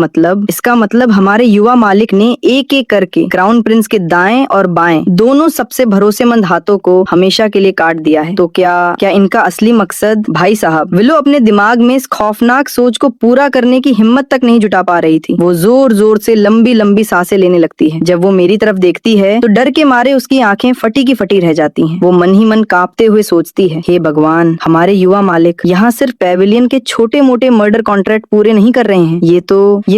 मतलब हमारे युवा मालिक ने एक एक करके क्राउन प्रिंस के दाएं और बाएं दोनों सबसे भरोसेमंद हाथों को हमेशा के लिए काट दिया है। तो क्या इनका असली मकसद? भाई साहब, विलो अपने दिमाग में इस खौफनाक सोच को पूरा करने की हिम्मत तक नहीं जुटा पा रही थी। वो जोर जोर से लंबी लंबी सांसें लेने लगती है। जब वो मेरी तरफ देखती है तो डर के मारे उसकी आंखें फटी की फटी रह जाती हैं। वो मन ही मन कांपते हुए सोचती है, हे भगवान, हमारे युवा मालिक यहाँ सिर्फ पेविलियन के छोटे मोटे मर्डर कॉन्ट्रैक्ट पूरे नहीं कर रहे हैं, ये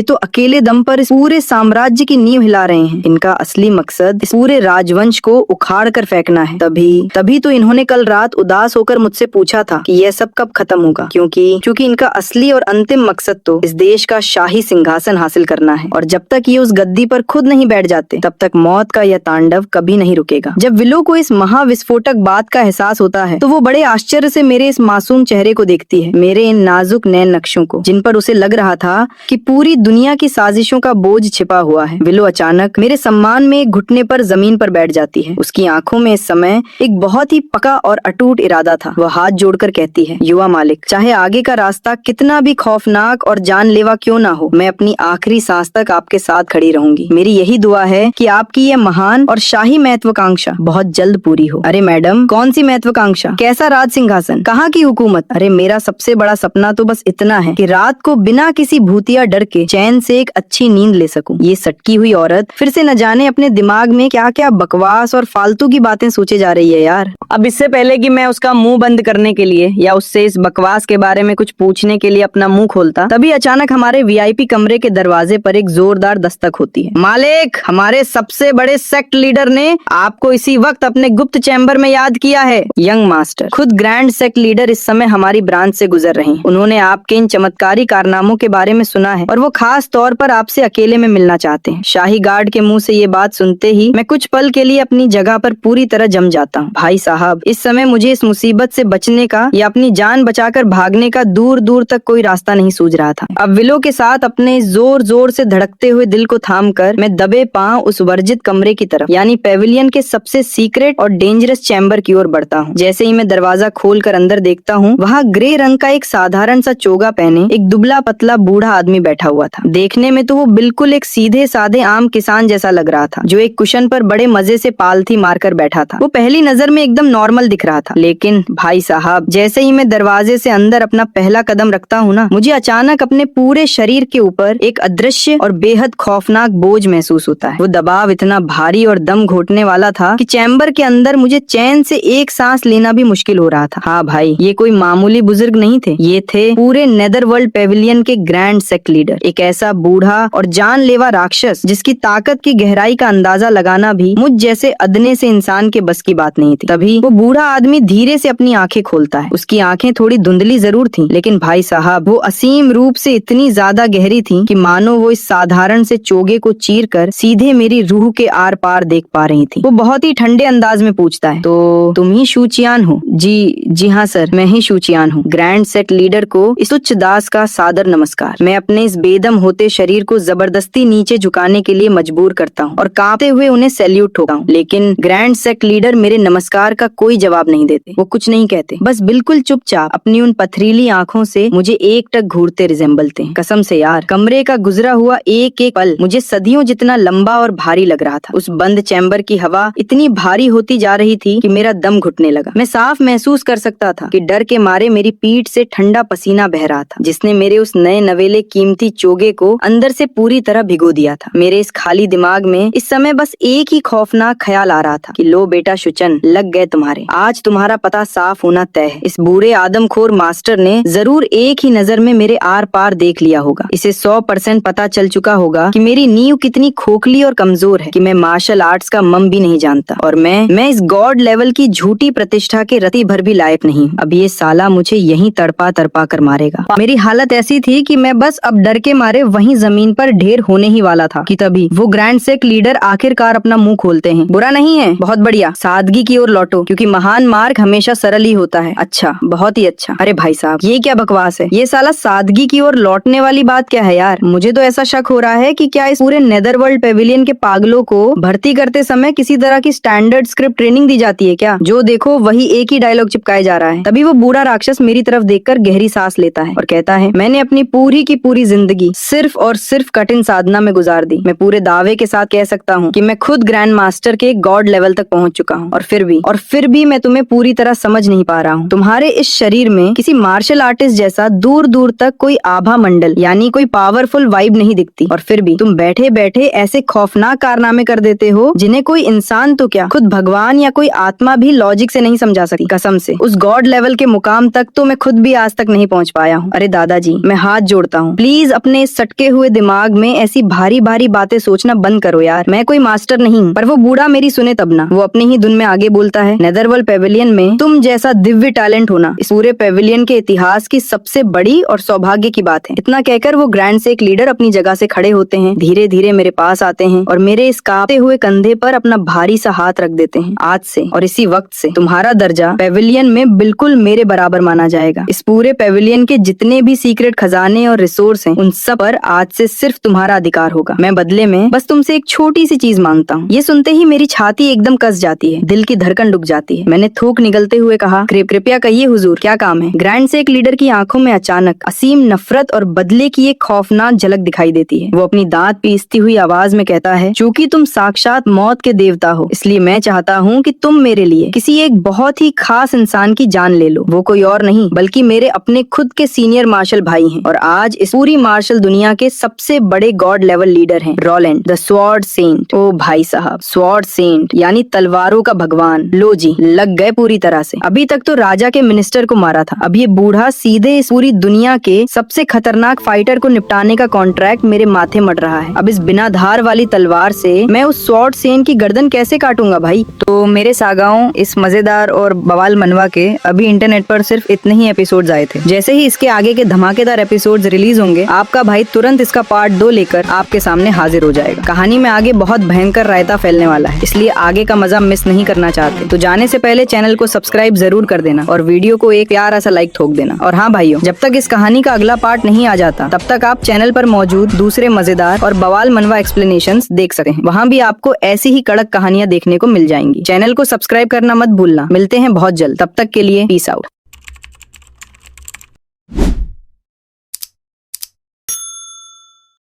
तो अकेले दम पर इस पूरे साम्राज्य की नींव हिला रहे हैं। इनका असली मकसद इस पूरे राजवंश को उखाड़ कर फेंकना है। तभी तो इन्होंने कल रात उदास होकर मुझसे पूछा था कि यह सब कब खत्म होगा, क्योंकि इनका असली और अंतिम मकसद तो इस देश का शाही सिंहासन हासिल करना है और जब तक ये उस गद्दी पर खुद नहीं बैठ जाते तब तक मौत का यह तांडव कभी नहीं रुकेगा। जब विलो को इस महाविस्फोटक बात का एहसास होता है तो वो बड़े आश्चर्य से मेरे इस मासूम चेहरे को देखती है, मेरे इन नाजुक नैन नक्शों को, जिन पर उसे लग रहा था कि पूरी दुनिया की साजिशों का बोझ छिपा हुआ है। विलो अचानक मेरे सम्मान में एक घुटने पर जमीन पर बैठ जाती है। उसकी आंखों में इस समय एक बहुत ही पक्का और अटूट इरादा था। वह हाथ जोड़कर कहती है, युवा मालिक, चाहे आगे का रास्ता कितना भी खौफनाक और जानलेवा क्यों ना हो, मैं अपनी आखिरी सांस तक आपके साथ खड़ी रहूंगी। मेरी यही दुआ है कि आपकी यह महान और शाही महत्वाकांक्षा बहुत जल्द पूरी हो। अरे मैडम, कौन सी महत्वाकांक्षा? कैसा राज सिंहासन? कहाँ की हुकूमत? अरे मेरा सबसे बड़ा सपना तो बस इतना है कि रात को बिना किसी भूतिया डर के चैन से एक अच्छी नींद ले सकूं। ये सटकी हुई औरत फिर से न जाने अपने दिमाग में क्या क्या बकवास और फालतू की बातें सोचे जा रही है यार। अब इससे पहले कि मैं उसका मुंह बंद करने के लिए या उससे इस बकवास के बारे में कुछ पूछने के लिए अपना मुंह खोलता, तभी अचानक हमारे वीआईपी कमरे के दरवाजे पर एक जोरदार दस्तक होती है। मालिक, हमारे सबसे बड़े सेक्ट लीडर ने आपको इसी वक्त अपने गुप्त चैम्बर में याद किया है। यंग मास्टर, खुद ग्रैंड सेक्ट लीडर इस समय हमारी ब्रांच से गुजर रही हैं। उन्होंने आपके इन चमत्कारी कारनामों के बारे में सुना है और वो खास तौर पर आपसे अकेले में मिलना चाहते हैं। शाही गार्ड के मुंह से ये बात सुनते ही मैं कुछ पल के लिए अपनी जगह पर पूरी तरह जम जाता हूँ। भाई साहब, इस समय मुझे इस मुसीबत से बचने का या अपनी जान बचाकर भागने का दूर दूर तक कोई रास्ता नहीं सूझ रहा था। अब विलो के साथ अपने जोर जोर से धड़कते हुए दिल को थाम कर मैं दबे पांव उस वर्जित कमरे की तरफ यानी पेविलियन के सबसे सीक्रेट और डेंजरस चैम्बर की ओर बढ़ता हूँ। जैसे ही मैं दरवाजा खोल कर अंदर देखता हूँ, वहाँ ग्रे रंग का एक साधारण सा चोगा पहने एक दुबला पतला बूढ़ा आदमी बैठा हुआ था। देखने में तो वो बिल्कुल एक सीधे साधे आम किसान जैसा लग रहा था, जो एक कुशन पर बड़े मजे से पालथी मारकर बैठा था। वो पहली नजर में एकदम नॉर्मल दिख रहा था, लेकिन भाई साहब, जैसे ही मैं दरवाजे से अंदर अपना पहला कदम रखता हूँ ना, मुझे अचानक अपने पूरे शरीर के ऊपर एक अदृश्य और बेहद खौफनाक बोझ महसूस होता है। वो दबाव इतना भारी और दम घोटने वाला था कि चैम्बर के अंदर मुझे चैन से एक सांस लेना भी मुश्किल हो रहा था। हाँ भाई, ये कोई मामूली बुजुर्ग नहीं थे, ये थे पूरे नेदरवर्ल्ड पेविलियन के ग्रैंड सेक्ट लीडर। एक ऐसा बूढ़ा और जानलेवा राक्षस जिसकी ताकत की गहराई का अंदाजा लगाना भी मुझ जैसे अदने से इंसान के बस की बात नहीं थी। तभी वो बूढ़ा आदमी धीरे से अपनी आंखें खोलता है। उसकी आंखें थोड़ी धुंधली जरूर थीं, लेकिन भाई साहब, वो असीम रूप से इतनी ज्यादा गहरी थीं कि मानो वो इस साधारण से चोगे को चीर कर सीधे मेरी रूह के आर पार देख पा रही थी। वो बहुत ही ठंडे अंदाज में पूछता है, तो तुम ही शूचियान हो? जी हाँ सर, मैं ही शूचियान हूँ। ग्रैंड सेक्ट लीडर को इस उच्च दास का सादर नमस्कार। मैं अपने इस बेदम होते शरीर को जबरदस्ती नीचे झुकाने के लिए मजबूर करता हूँ और कांपते हुए उन्हें सैल्यूट ठोकता हूँ, लेकिन ग्रैंड सेक्ट लीडर मेरे नमस्कार का कोई जवाब नहीं देते। वो कुछ नहीं कहते, बस बिल्कुल चुपचाप अपनी उन पथरीली आंखों से मुझे एकटक घूरते रिजेंबलते हैं। कसम से यार, कमरे का गुजरा हुआ एक एक पल मुझे सदियों जितना लंबा और भारी लग रहा था। उस बंद चैम्बर की हवा इतनी भारी होती जा रही थी कि मेरा दम घुटने लगा। मैं साफ महसूस महसूस कर सकता था कि डर के मारे मेरी पीठ से ठंडा पसीना बह रहा था, जिसने मेरे उस नए नवेले कीमती चोगे को अंदर से पूरी तरह भिगो दिया था। मेरे इस खाली दिमाग में इस समय बस एक ही खौफनाक ख्याल आ रहा था कि लो बेटा शुचन, लग गए तुम्हारे। आज तुम्हारा पता साफ होना तय है। इस बुरे आदमखोर मास्टर ने जरूर एक ही नजर में मेरे आर पार देख लिया होगा। इसे 100% पता चल चुका होगा कि मेरी नींव कितनी खोखली और कमजोर है, कि मैं मार्शल आर्ट्स का मम भी नहीं जानता, और मैं इस गॉड लेवल की झूठी प्रतिष्ठा के रति भर भी लायक नहीं। अब ये साला मुझे यहीं तड़पा तड़पा कर मारेगा। मेरी हालत ऐसी थी कि मैं बस अब डर के मारे वहीं जमीन पर ढेर होने ही वाला था कि तभी वो ग्रैंड सेक लीडर आखिरकार अपना मुंह खोलते हैं। बुरा नहीं है, बहुत बढ़िया, सादगी की ओर लौटो, क्योंकि महान मार्ग हमेशा सरल ही होता है। अच्छा, बहुत ही अच्छा। अरे भाई साहब, ये क्या बकवास है? ये साला सादगी की ओर लौटने वाली बात क्या है यार? मुझे तो ऐसा शक हो रहा है कि क्या इस पूरे नेदरवर्ल्ड पेविलियन के पागलों को भर्ती करते समय किसी तरह की स्टैंडर्ड स्क्रिप्ट ट्रेनिंग दी जाती है क्या? जो देखो वही एक ही डायलॉग चिपकाए जा रहा है। तभी वो बूढ़ा राक्षस मेरी तरफ देखकर गहरी सांस लेता है और कहता है, मैंने अपनी पूरी की पूरी जिंदगी सिर्फ और सिर्फ कठिन साधना में गुजार दी। मैं पूरे दावे के साथ कह सकता हूँ कि मैं खुद ग्रैंड मास्टर के गॉड लेवल तक पहुँच चुका हूँ, और फिर भी मैं तुम्हें पूरी तरह समझ नहीं पा रहा हूँ। तुम्हारे इस शरीर में किसी मार्शल आर्टिस्ट जैसा दूर दूर तक कोई आभा मंडल यानी कोई पावरफुल वाइब नहीं दिखती, और फिर भी तुम बैठे बैठे ऐसे खौफनाक कारनामे कर देते हो जिन्हें कोई इंसान तो क्या, खुद भगवान या कोई आत्मा भी लॉजिक से नहीं समझा सकती। कसम से उस गॉड लेवल के मुकाम तक तो मैं खुद भी आज तक नहीं पहुंच पाया हूँ। अरे दादाजी, मैं हाथ जोड़ता हूँ, प्लीज अपने सटके हुए दिमाग में ऐसी भारी भारी बातें सोचना बंद करो यार। मैं कोई मास्टर नहीं। पर वो बूढ़ा मेरी सुने तब ना। वो अपनी ही धुन में आगे बोलता है, नेदरवर्ल्ड पेविलियन में तुम जैसा दिव्य टैलेंट होना इस पूरे पेविलियन के इतिहास की सबसे बड़ी और सौभाग्य की बात है। इतना कहकर वो ग्रैंड सेक लीडर अपनी जगह से खड़े होते हैं, धीरे धीरे मेरे पास आते हैं और मेरे इस कांपते हुए कंधे पर अपना भारी सा हाथ रख देते हैं। आज से और इसी वक्त से तुम्हारा दर्जा पेविलियन में बिल्कुल मेरे बराबर माना जाएगा। इस पूरे पेविलियन के जितने भी सीक्रेट खजाने और रिसोर्स हैं, उन सब पर आज से सिर्फ तुम्हारा अधिकार होगा। मैं बदले में बस तुमसे एक छोटी सी चीज मांगता हूँ। ये सुनते ही मेरी छाती एकदम कस जाती है, दिल की धड़कन रुक जाती है। मैंने थूक निगलते हुए कहा, कृपया कहिए हुजूर, क्या काम है? ग्रैंड सेक लीडर की आंखों में अचानक असीम नफरत और बदले की एक खौफनाक झलक दिखाई देती है। वो अपनी दांत पीसती हुई आवाज में कहता है, चूंकि तुम साक्षात मौत के देवता हो, इसलिए मैं चाहता हूँ कि तुम मेरे लिए किसी एक बहुत ही खास इंसान की जान ले लो। वो कोई और नहीं बल्कि मेरे अपने खुद के सीनियर मार्शल भाई हैं, और आज इस पूरी मार्शल दुनिया के सबसे बड़े गॉड लेवल लीडर हैं, रोलैंड द स्वॉर्ड सेंट। ओ भाई साहब, स्वॉर्ड सेंट यानी तलवारों का भगवान। लो जी, लग गए पूरी तरह से। अभी तक तो राजा के मिनिस्टर को मारा था, अब ये बूढ़ा सीधे इस पूरी दुनिया के सबसे खतरनाक फाइटर को निपटाने का कॉन्ट्रैक्ट मेरे माथे मड़ रहा है। अब इस बिना धार वाली तलवार से मैं उस स्वॉर्ड सेंट की गर्दन कैसे काटूंगा भाई? तो मेरे सागाओं, इस मजेदार और बवाल मनवा के अभी इंटरनेट पर सिर्फ इतने ही एपिसोड्स आए थे। जैसे ही इसके आगे के धमाकेदार एपिसोड्स रिलीज होंगे, आपका भाई तुरंत इसका पार्ट 2 लेकर आपके सामने हाजिर हो जाएगा। कहानी में आगे बहुत भयंकर रायता फैलने वाला है, इसलिए आगे का मजा मिस नहीं करना चाहते तो जाने से पहले चैनल को सब्सक्राइब जरूर कर देना और वीडियो को एक प्यारा सा लाइक ठोक देना। और हाँ भाइयों, जब तक इस कहानी का अगला पार्ट नहीं आ जाता, तब तक आप चैनल पर मौजूद दूसरे मजेदार और बवाल मनवा एक्सप्लेनेशंस देख सकते हैं। वहाँ भी आपको ऐसी ही कड़क कहानियां देखने को मिल जाएंगी। चैनल को सब्सक्राइब करना मत भूलना। मिलते हैं बहुत जल्द, तब तक के लिए पीस आउट।